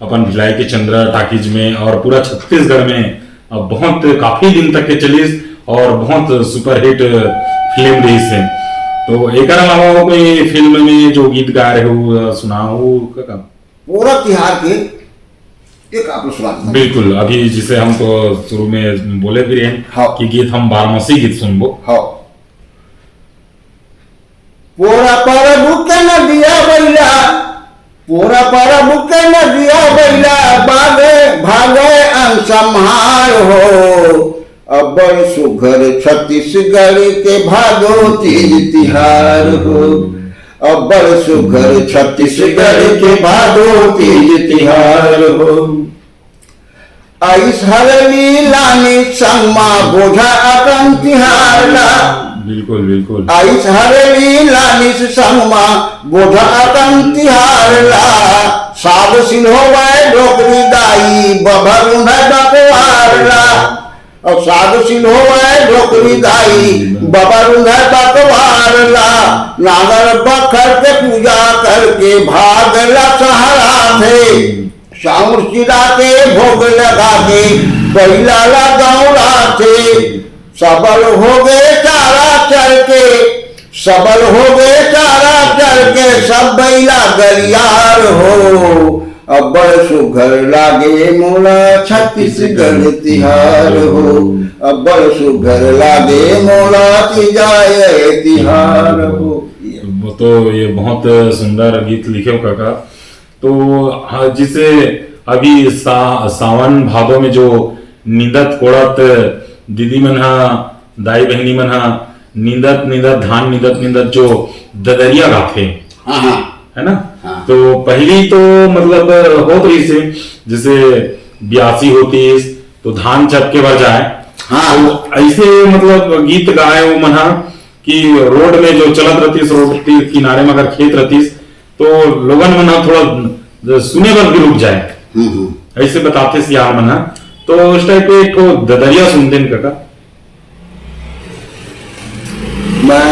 अपन भिलाई के चंद्रा टाकीज में और पूरा छत्तीसगढ़ में बहुत काफी दिन तक के चली और बहुत सुपरहिट फिल्म रही से। तो एक अलावा कोई फिल्म में जो गीत गा रहे हो सुनाओ का? पूरा तिहार के एक आप सुना। बिल्कुल, अभी जिसे हम तो शुरू में बोले भी रहे हाँ। कि गीत हम बारमासी गीत सुनबो। हाँ। पोरा पर बुके नदिया बैला, पोरा पर बुके नदिया बैला, भागे भागे अंसम्हार हो। अब्बड़ सुघर छत्तीसगढ़ के भादो तीज तिहार हो। अब्बड़ सुघर छत्तीसगढ़ के भादो तीज तिहार हो। आइस हरली लानी संगमा बोझा अकन तिहार ला। बिल्कुल बिल्कुल, आइस हरली लानी संगमा बोझा अकन तिहार ला। साब सिन्होवाय डोकरी दाई बभरुन बकवार ला। और साधु सिन्होवाय डोकरी दाई बभरुन बकवार ला। नागर बखर के पूजा करके भागला सहारा थे। शामुर चिरा के भोग लगा के बैला लगौरा थे। सबल हो गए चारा चल के, सबल हो गए चारा चल के, सब बैला गरियार हो। अब्बड़ सुघर लागे मोला छत्तीसगढ़ तिहार हो। अब्बड़ सुघर लागे मोला तिजाए तिहार हो। वो तो ये बहुत सुंदर गीत लिखे हो काका। तो जिसे अभी सावन भादो में जो नींदत कोड़त दीदी मन हा, दाई बहनी मन हा नींदत नींदत धान नींदत नींदत जो ददरिया गाथे, है ना? हाँ। तो पहली तो मतलब होत रही से जैसे ब्यासी होती तो धान चपके भर जाए। हाँ। तो ऐसे मतलब गीत गाए वो मना कि रोड में जो चलत रहती, रोड के किनारे में अगर खेत रहती तो लोगन मना थोड़ा सुने पर भी रुक जाए। ऐसे बताते सियार मना। तो उस टाइप पे एक ददरिया सुनते हैं काका। मैं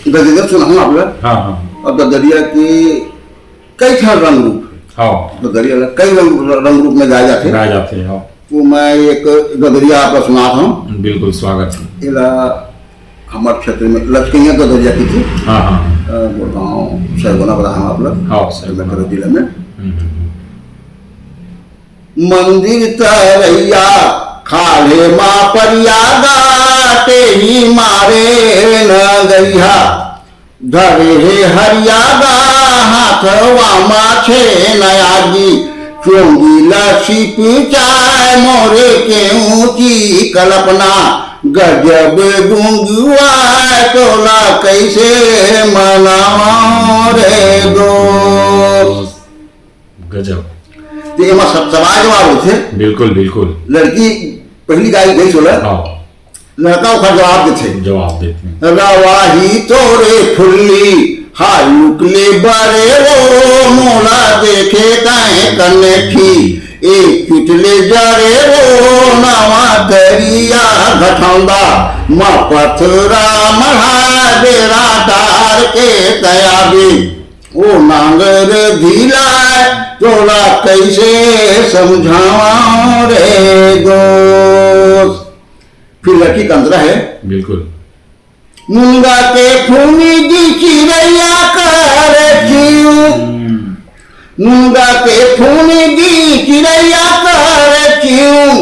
ददरिया सुना हूँ आप लोग। हाँ हाँ। और ददरिया की कई था रंग रूप। हाँ। ददरिया कई रंग रूप में गाए जाते हैं। हाँ। तो मैं एक ददरिया आपका सुना था। बिल्कुल स्वागत है। इला हमारे क्षेत्र में लचकिया ददरिया की थी। हाँ हाँ। गुड़गांव सरगोना बता हम आप लोग। हाँ जिले में मंदिर तरैया खाले माँ परिया गाटे ही मारे न गैया। धरे हे हरियागा हाथवा माछे नयागी। चोंगी लसी पिचाए मोरे के ऊंची कल्पना। गजब गुंगुआ तोला कैसे मनाओ रे दोस्त। गजब। तो ये सब सवाल जवाब होते। बिल्कुल बिल्कुल। लड़की पहली गाय गई सोलह। हाँ। लड़का उसका जवाब देते हैं। रवाही तोरे फुल्ली हालुकले बरे वो मोला देखे काहे कने की। एक पिटले जरे वो नवा दरिया घटौंदा। माँ पथरा मढ़ा डेरा डार के तयाबी। ओ नांगर ढीला तोला कैसे समझावा रे दोस्त। फिर लड़की कंतरा है। बिल्कुल। मुंगा के फूनी दी चिड़ैया कर जीव। मुंगा के फूनी दी चिड़ैया कर जीव।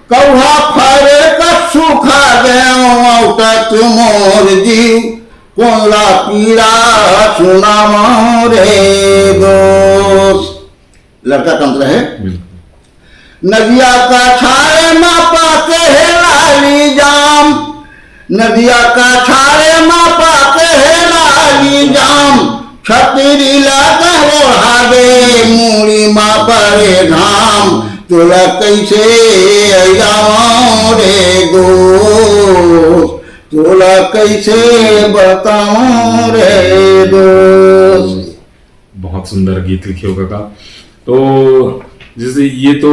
कौहा फर का सूखा गयो औटत मोर जीव। कोला पीड़ा सुना मोरे दोस्त। लड़का कंतरा है। नदिया का छाए मापा के है लाली जाम। नदिया का छाए मापा के है लाली जाम। छतरी लगा ओढ़ावे मूड़ी मापा रे घाम। तोला कैसे जाओ रे दोस्त। तोला कैसे बताओ रे दोस्त। बहुत सुंदर गीत लिखे हो काका। तो जैसे ये तो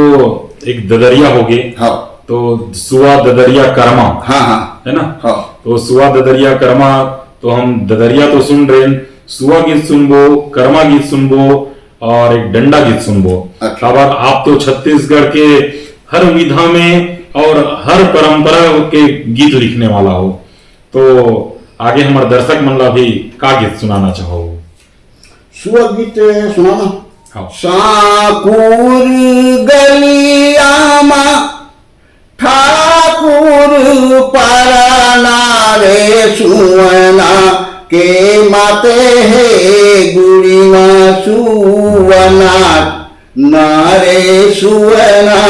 एक ददरिया हो गए। हाँ। तो सुआ ददरिया कर्मा, हाँ हाँ है ना? हाँ। तो सुआ ददरिया कर्मा, तो हम ददरिया तो सुन रहे हैं, सुआ गीत सुनबो, कर्मा गीत सुनबो और एक डंडा गीत सुनबो। अच्छा। अब आप तो छत्तीसगढ़ के हर विधा में और हर परंपरा के गीत लिखने वाला हो, तो आगे हमारे दर्शक मन ला भी का गीत सुनाना चाहो? सुआ गीत सुनाना। हाँ। साकुर गलियामा ठाकुर पराना रे सुवना के माते है गुड़ीमा सुवना नारे सुवना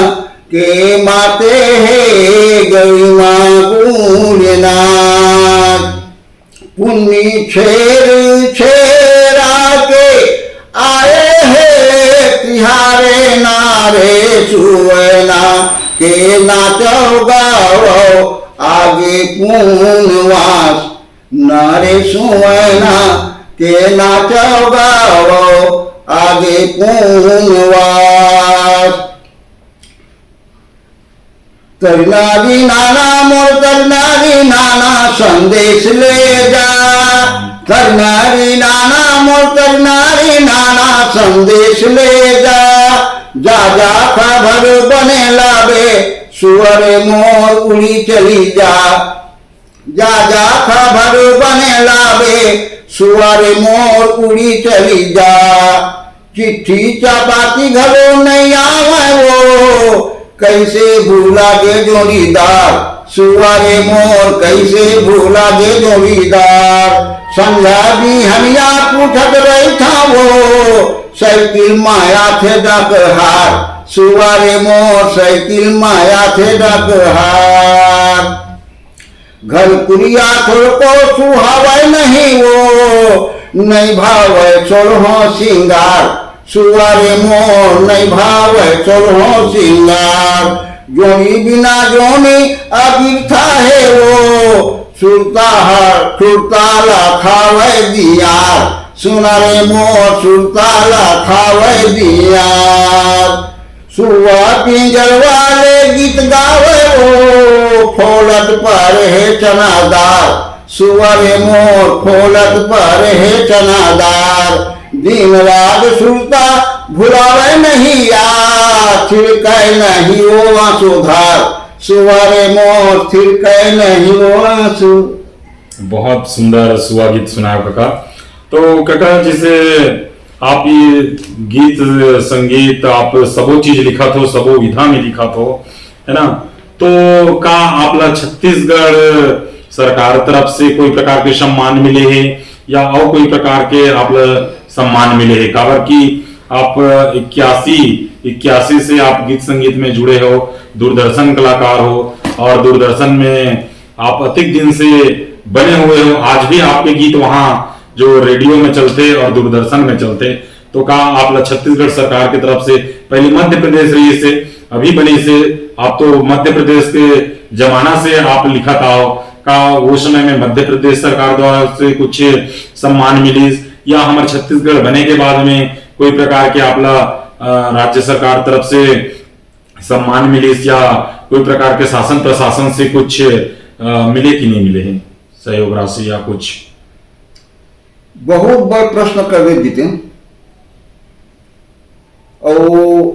के माते है गरिमा गुणना पुण्य छेर छेरा के आए है तिहारे नारे सुवना के नाचो गाओ आगे पूर्णवास नारे सुवना के नाचो गाओ आगे पूर्णवास तरनारी नाना मोर तरनारी नाना संदेश ले जा तरनारी नाना मोर तरनारी नाना संदेश ले जा जा जा खबर बने लावे सुअर मोर उड़ी चली जा जा जा खबर बने लावे सुअर मोर उड़ी चली जा चिट्ठी चपाती घरो नहीं आवे वो कैसे भूला गे जोड़ीदार सुअरे मोर कैसे भूला गे जोड़ीदार संध्या भी हमिया पूछत रही था वो साइकिल माया थे डकहार सुअरे मोर साइकिल माया थे डकहार घर कुरिया थोड़को सुहावे नहीं वो नहीं भावे छोड़ो सिंगार सुअरे मोर नहीं भावे छोड़ो सिंगार जोनी बिना जोनी अबिरथा है वो सुरताला खावे दियार सुनरे मोर सुरताला खावे दियार सुआ पिंजर वाले गीत गावे वो फोलत पर है चनादार सुअरे मोर फोलत पर है चनादार दिन रात सुरता भुलावे नहीं यार थिरकै नहीं वो आंसुधार सुअरे मोर थिरकै नहीं वो आंसू। बहुत सुंदर सुआ गीत सुनाया काका। तो काका जैसे आप ये गीत संगीत आप सबो चीज लिखा थो, सबो विधा में लिखा थो, है ना? तो का आपला छत्तीसगढ़ सरकार तरफ से कोई प्रकार के सम्मान मिले हैं या और कोई प्रकार के आपला सम्मान मिले हैं? काबर कि आप 81 से आप गीत संगीत में जुड़े हो, दूरदर्शन कलाकार हो और दूरदर्शन में आप अधिक दिन से बने हुए हो। आज भी आपके गीत वहां जो रेडियो में चलते और दूरदर्शन में चलते, तो का आप छत्तीसगढ़ सरकार की तरफ से पहले मध्य प्रदेश रही से अभी बनी से, आप तो मध्य प्रदेश के जमाना से आप लिखा था का वो समय में मध्य प्रदेश सरकार द्वारा से कुछ सम्मान मिली या हमारे छत्तीसगढ़ बने के बाद में कोई प्रकार के आपला राज्य सरकार तरफ से सम्मान मिली या कोई प्रकार के शासन प्रशासन से कुछ मिले कि नहीं मिले हैं सहयोग राशि या कुछ? बहुत बड़ा प्रश्न कर दे जीते और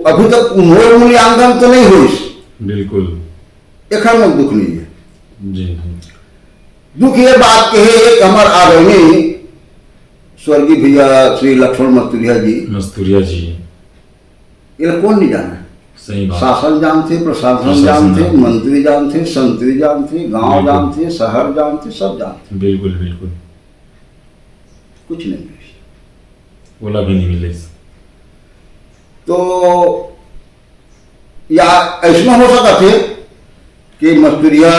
अभी तक मूल्यांकन तो नहीं हुई। बिल्कुल एक में दुख नहीं है जी। दुख ये बात के है एक हमारे आदरणीय स्वर्गीय भैया श्री लक्ष्मण मस्तूरिया जी ये कौन नहीं जाना है? सही बात। शासन जानते, प्रशासन जानते, मंत्री जानते, संतरी जानते, गांव जानते, शहर जानते, सब जानते। बिल्कुल बिल्कुल कुछ नहीं मिले, बोला भी नहीं मिले। तो या ऐसा हो सकता थे कि मस्तूरिया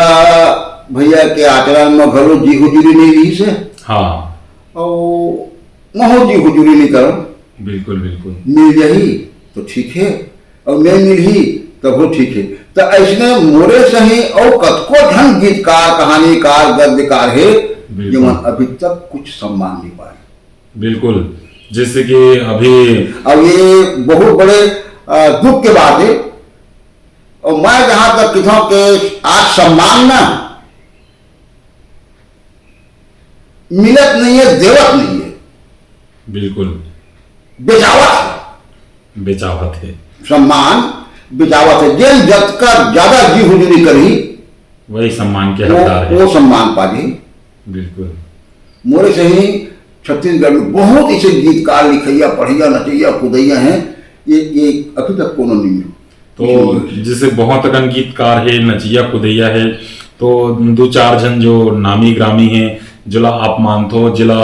भैया के आचरण में घरों जी हुजूरी नहीं रही से, हाँ, और महो जी हुजूरी नहीं करो। बिल्कुल बिल्कुल मिल जाही तो ठीक है और नहीं मिल ही तब वो ठीक है। तो ऐसे मोरे सही और कतको धन गीतकार, कहानीकार, गद्यकार है जो अभी तक कुछ सम्मान नहीं पाए। बिल्कुल, जैसे कि अभी अब ये बहुत बड़े दुख के बात है और मैं जहां तक कहता हूं कि आज सम्मान ना मिलत नहीं है, देवत नहीं है, बिल्कुल बेचावत है। बेचावत है। सम्मान बेचावत है। जिन जग का ज्यादा जी हुजूरी करी वही सम्मान के हकदार है। वो सम्मान पाजी। बिल्कुल। मोरे से ही छत्तीसगढ़ में बहुत ऐसे गीतकार, लिखैया, पढ़ैया, नचैया, कुदैया हैं, ये अभी तक कोनो नहीं मिले। तो जैसे बहुत अगन गीतकार है, नचिया कुदैया है, तो दो चार जन जो नामी ग्रामी हैं, जिला आप मानते हो जिला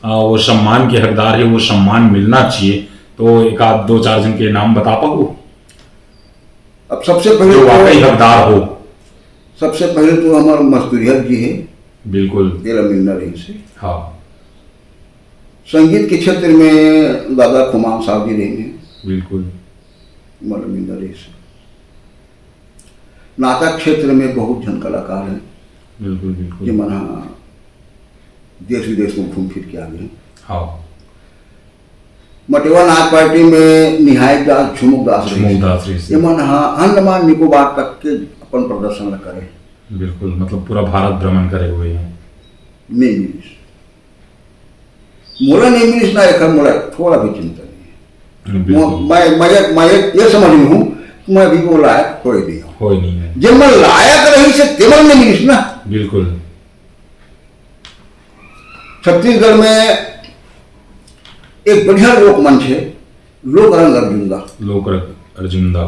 वो सम्मान के हकदार है, वो सम्मान मिलना चाहिए, तो एक आध दो चार जन के नाम बता पाओ अब सबसे पहले जो वाकई हकदार हो। सबसे पहले तो हमारे मस्तूरिया जी है। बिल्कुल। तेरा मिलना रही से। हाँ। संगीत के क्षेत्र में दादा खुमाम साहब जी रहेंगे। बिल्कुल। मतलब मिलना रही से। नाटक क्षेत्र में बहुत जन कलाकार हैं। बिल्कुल बिल्कुल। जो मना देश विदेश में घूम फिर के आ गए। हाँ। मटेवा नाच पार्टी में निहायक दास, झुमुक दास रही। ये मन हाँ अंडमान निकोबार तक के अपन प्रदर्शन न करे। बिल्कुल, मतलब पूरा भारत भ्रमण करे हुए हैं। नहीं मिलिस मोला, नहीं मिलिस ना, एक मोला थोड़ा भी चिंता नहीं है। मैं ये समझ में हूँ कि मैं अभी वो लायक हो ही नहीं है। जब मैं लायक रही से केवल नहीं मिलिस ना। बिल्कुल। छत्तीसगढ़ में एक बढ़िया लोक मंच है, लोक रंग अर्जुनदा। लोक रंग अर्जुनदा।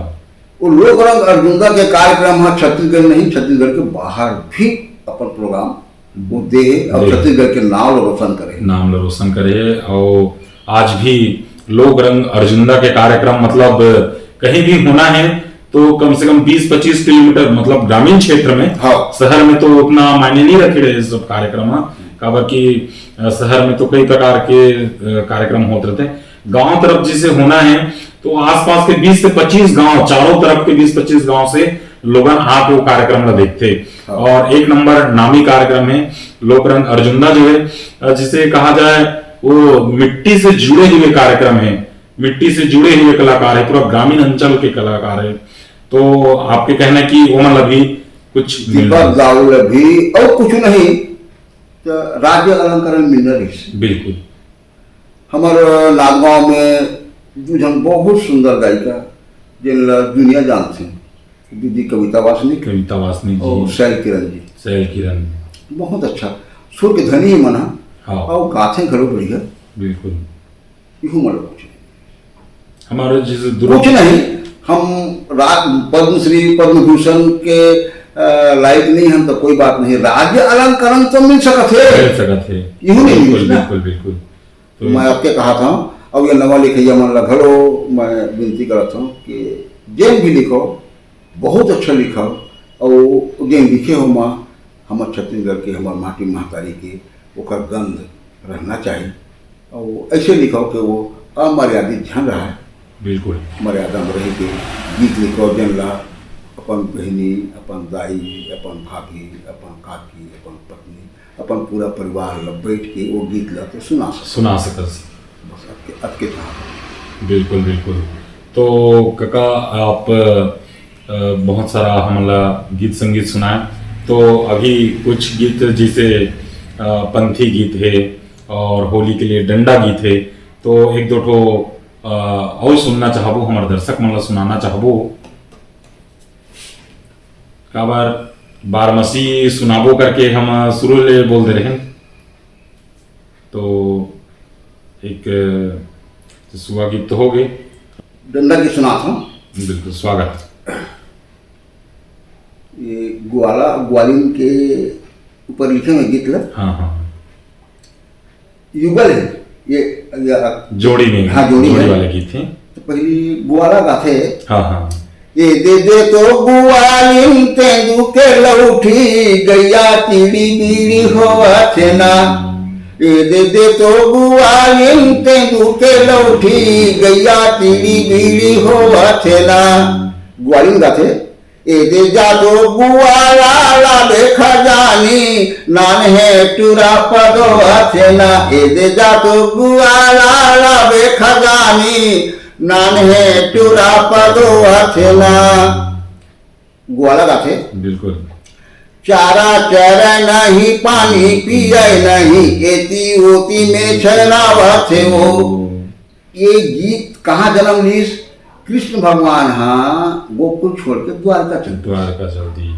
वो लोक रंग अर्जुनदा के कार्यक्रम है छत्तीसगढ़ नहीं, छत्तीसगढ़ के बाहर भी अपन प्रोग्राम वो दे और छत्तीसगढ़ के नाम रोशन करे। और आज भी लोक रंग अर्जुनदा के कार्यक्रम मतलब कहीं भी होना है तो कम से कम 20-25 किलोमीटर, मतलब ग्रामीण क्षेत्र में। हाँ। शहर में तो उतना मायने नहीं रखे रहे सब कार्यक्रम, काबर की शहर में तो कई प्रकार के कार्यक्रम होते रहते हैं। गांव तरफ जिसे होना है तो आसपास के 20 से 25 गांव, चारों तरफ के 20-25 गांव से लोग आके वो कार्यक्रम को देखते। हाँ। और एक नंबर नामी कार्यक्रम है लोक रंग अर्जुनदा, जो है जिसे कहा जाए वो मिट्टी से जुड़े हुए कार्यक्रम है, मिट्टी से जुड़े हुए कलाकार है, पूरा ग्रामीण अंचल के कलाकार है। तो आपके कहना कि वो मतलब भी कुछ दीपक गाउल भी और कुछ नहीं तो राज्य अलंकरण मिलना रही। बिल्कुल। हमारे नागगांव में जो जन बहुत सुंदर गायिका जिन दुनिया जानते हैं, दीदी कविता वासनिक और शैल किरण बहुत अच्छा सुर के धनी ही मना। हाँ। और गाथे घरों बढ़िया। बिल्कुल। इहू मतलब कुछ हमारे जैसे कुछ नहीं, हम पद्मश्री पद्म भूषण के लायक नहीं, हम तो कोई बात नहीं, राज्य अलंकरण तो मिल सकते थे। यूं नहीं बिल्कुल। तो मैं आपके कहा था अब ये नवा लिखैया मन घलो मैं विनती करता हूँ कि जेन भी लिखो बहुत अच्छा लिखो, और जेन लिखे हो माँ हमारे छत्तीसगढ़ के, हमारे माटी महतारी के ओकर गंध रहना चाहिए, और ऐसे लिखो कि वो अमर्यादित ध्यान रहा है। बिल्कुल। मर्यादा में रह के गीत लिखो जन ला अपन बहनी, अपन दाई, अपन भाभी, अपन काकी, अपन पत्नी, अपन पूरा परिवार ला बैठ के वो गीत ला तो सुना सकस। बस आपके बिल्कुल। तो काका आप बहुत सारा हमारा गीत संगीत सुनाए, तो अभी कुछ गीत जैसे पंथी गीत है और होली के लिए डंडा गीत है, तो एक दो ठो और सुनना चाहबो, हमारे दर्शक मन ला सुनाना चाहबो। काबर बारमसी सुनाबो करके हम शुरू ले बोल दे रहे हैं, तो एक सुहा गीत तो हो गए, डंडा की सुना था। बिल्कुल, स्वागत। ये ग्वालिन के ऊपर लिखे हुए गीत ला। हाँ। युगल है ये जोड़ी में। हाँ, जोड़ी वाले गीत थे। तो पहली ग्वाला गाथे। हाँ। ये दे तो ग्वालिन तेंदू के लौठी गैया तीड़ी बीड़ी होवत ना। ये दे तो ग्वालिन तेंदू के लौठी गैया तीड़ी बीड़ी होवत ना। ग्वालिन गाथे ए दे जा तो गुआला लाले खजानी नान है टूरा पदो अथेना। ए दे जा तो गुआला लाले खजानी नान है टूरा पदो अथेना। ग्वाला गाथे। बिल्कुल। चारा चर नहीं पानी पिए नहीं एती ओती में छरावत है वो। ये गीत कहाँ जन्म लीस? कृष्ण भगवान हाँ गोकुल छोड़ के द्वारका चल दी।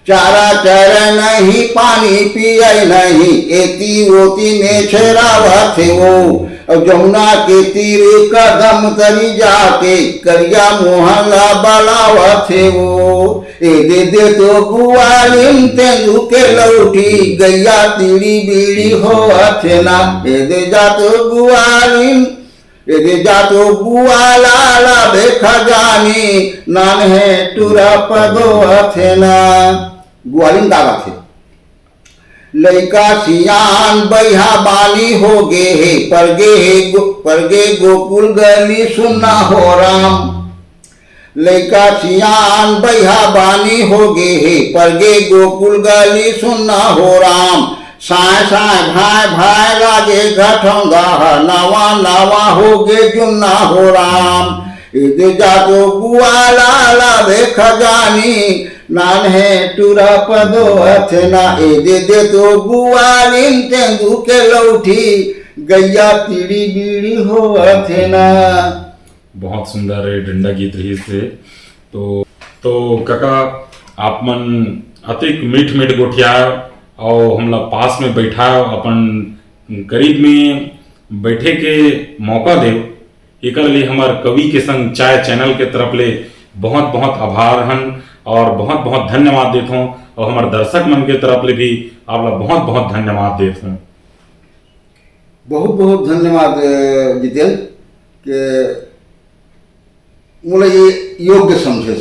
चारा चर नहीं पानी पिए नहीं एती ओती में छरावत है वो। और जमुना के तीर कदम तरी जाके करिया मोहल्ला बलावत है वो। ए दे तो गुआलिन तेंदु के लौटी गैया तीड़ी बीड़ी हो अथेना। ए दे जा तो गुआलिन ए दे जा तो गुआला ला देखा जानी नान है टूरा पदो अथेना। गुआलिन दागा थे लैका सियान बैहा बाली हो गे हे परगे गोकुल गली सुनना हो राम। लैका सियान बैहा बानी हो गे हे परगे गोकुल गली सुनना हो राम। साय साय भाई भाई लागे घटोंगा नवा नवा हो गे जुन्ना हो राम। इधर जा तो गुआला लावे खजानी नान है टूरा पदो अथना। ए दे तो गुआलिन तेंदु के लौठी गैया तीड़ी बीड़ी हो अथना। बहुत सुंदर है डंडा गीत रही से। तो काका आप मन अतिक मीठ मीठ गोठिया और हमला पास में बैठा अपन करीब में बैठे के मौका दे एक लिए हमार कवि के संग चाय चैनल के तरफ ले बहुत बहुत आभार हन और बहुत बहुत धन्यवाद देता हूँ। और हमारे दर्शक मन के तरफ ले भी आप बहुत बहुत धन्यवाद देता हूँ। बहुत बहुत धन्यवाद जितेंद्र के मुझे ये योग्य समझे।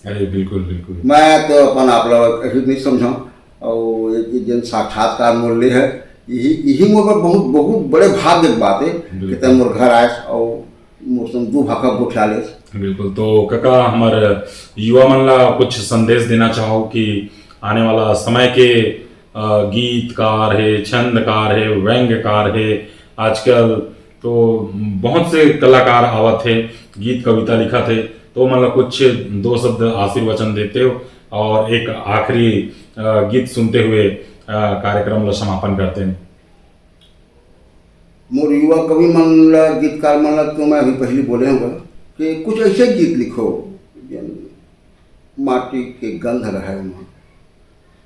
अरे बिल्कुल बिल्कुल। मैं तो अपन आप लोग नहीं समझा और एक जन साक्षात्कार मूल्य है यही मोर पर बहुत बहुत बड़े भाग्य की बात है कि तुम मोर घर आए और मौसम दो भाका बुठा ले। बिल्कुल। तो काका हमारे युवा मन ला कुछ संदेश देना चाहो कि आने वाला समय के गीतकार है, छंदकार है, व्यंग्यकार है, आजकल तो बहुत से कलाकार आवत है, गीत कविता लिखा थे, तो मतलब कुछ दो शब्द आशीर्वचन देते हो और एक आखिरी गीत सुनते हुए कार्यक्रम ला समापन करते हैं। मोर युवा कवि मन ला गीतकार मन ला तो मैं अभी पहले बोले होगा कि कुछ ऐसे गीत लिखो माटी के गंध रहे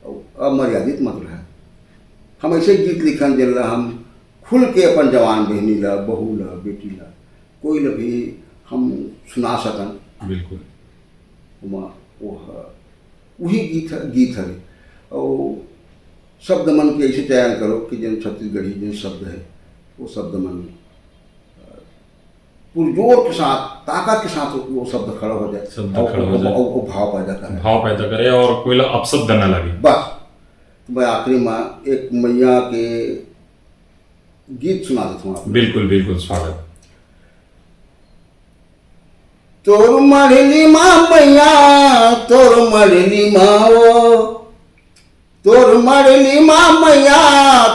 और अमर्यादित मत रहे। हम ऐसे गीत लिखन जल हम खुल के अपन जवान बहनी ला बहू ला बेटी ला कोई ला भी हम सुना सकन। बिल्कुल। वही गीत है और शब्द मन के ऐसे चयन करो कि जन छत्तीसगढ़ी जन शब्द है वो शब्द मन पुरजोर के साथ ताकत के साथ वो शब्द खड़ा हो जाए, और भाव पैदा करे और कोई अपशब्द न लगे। बस तो मैं आखिरी में एक मैया के गीत सुना देता हूँ। बिल्कुल बिल्कुल स्वागत। तोर मढ़ली माँ मैया तोर मढ़ली माँ तोर मढ़ली माँ मैया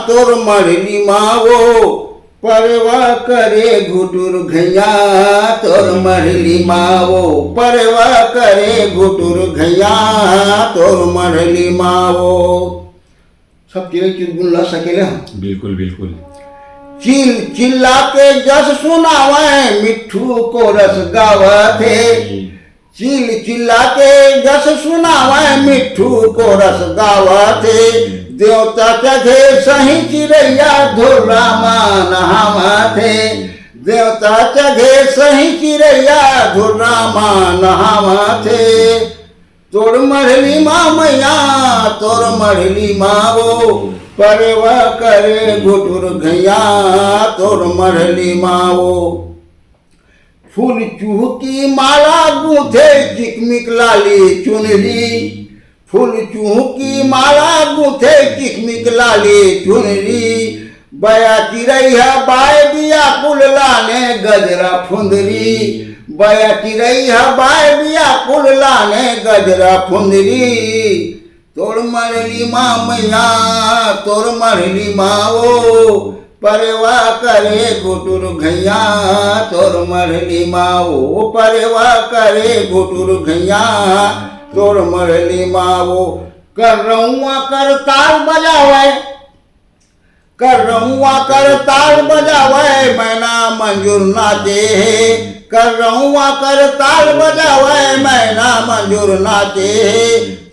तोर मढ़ली माँ परवा करे घुटुर घैया तोर मढ़ली माँ परवा करे घुटुर घैया तोर मढ़ली माँ सब चिड़ै चुनगुन ला सकेले हम। बिल्कुल बिल्कुल। चिल चिल्ला के जस सुनावे मिट्ठू को रस गावथे। चिल चिल्ला के जस सुनावे मिट्ठू को रस गावथे। देवता चघे सही चिड़ैया धोला मान नहावथे। देवता चघे सही चिड़ैया धोला मान नहावथे। तोर मढ़ली माँ मैया तोर मढ़ली माँ परवा करे घुटुर घैया तोर मढ़ली माँ फूल चूहकी माला गूंथे चिकमिक लाली चुनरी। फूल चूहकी माला गूंथे चिकमिक लाली चुनरी। बया चिड़ैया बाय बिया कुल लाने गजरा फुंदरी। बया चिड़ैया बाय बिया कुल लाने गजरा फुंदरी। तोर मढ़ली माँ मैया तोर मढ़ली माँ परवा करे गुटुर घैया तोर मरली माओ, परवा करे गुटुर घैया तोर मरली माओ। कर रहुआ कर ताल बजावे, कर रहुआ कर ताल बजावे, मैना मंजूर नाचे। कर रहुआ कर ताल बजावे, मैना मंजूर नाचे।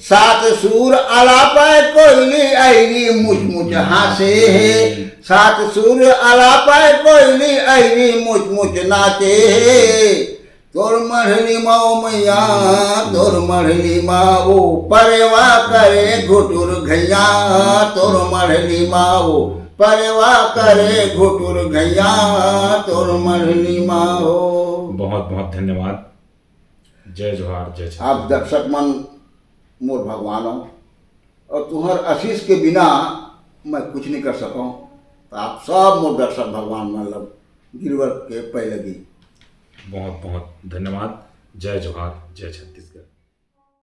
सात सुर आलापे कोयली ऐरी मुझ मुझ हासे, सात सुर आलापे कोयली ऐरी मुझ मुझ नाचे। तोर मढ़ली माओ मैया तोर मढ़ली माओ, परवा करे घुटुर घैया तोर मढ़ली माओ, परवा करे घुटुर घैया तोर मढ़ली माओ। बहुत बहुत धन्यवाद। जय जोहार जय छत्तीसगढ़। आप दर्शक मन मोर भगवान हो और तुम्हार आशीष के बिना मैं कुछ नहीं कर सकूँ। तो आप सब मोर दर्शक भगवान मतलब गिरवर के पहले भी बहुत बहुत धन्यवाद। जय जोहार जय छत्तीसगढ़।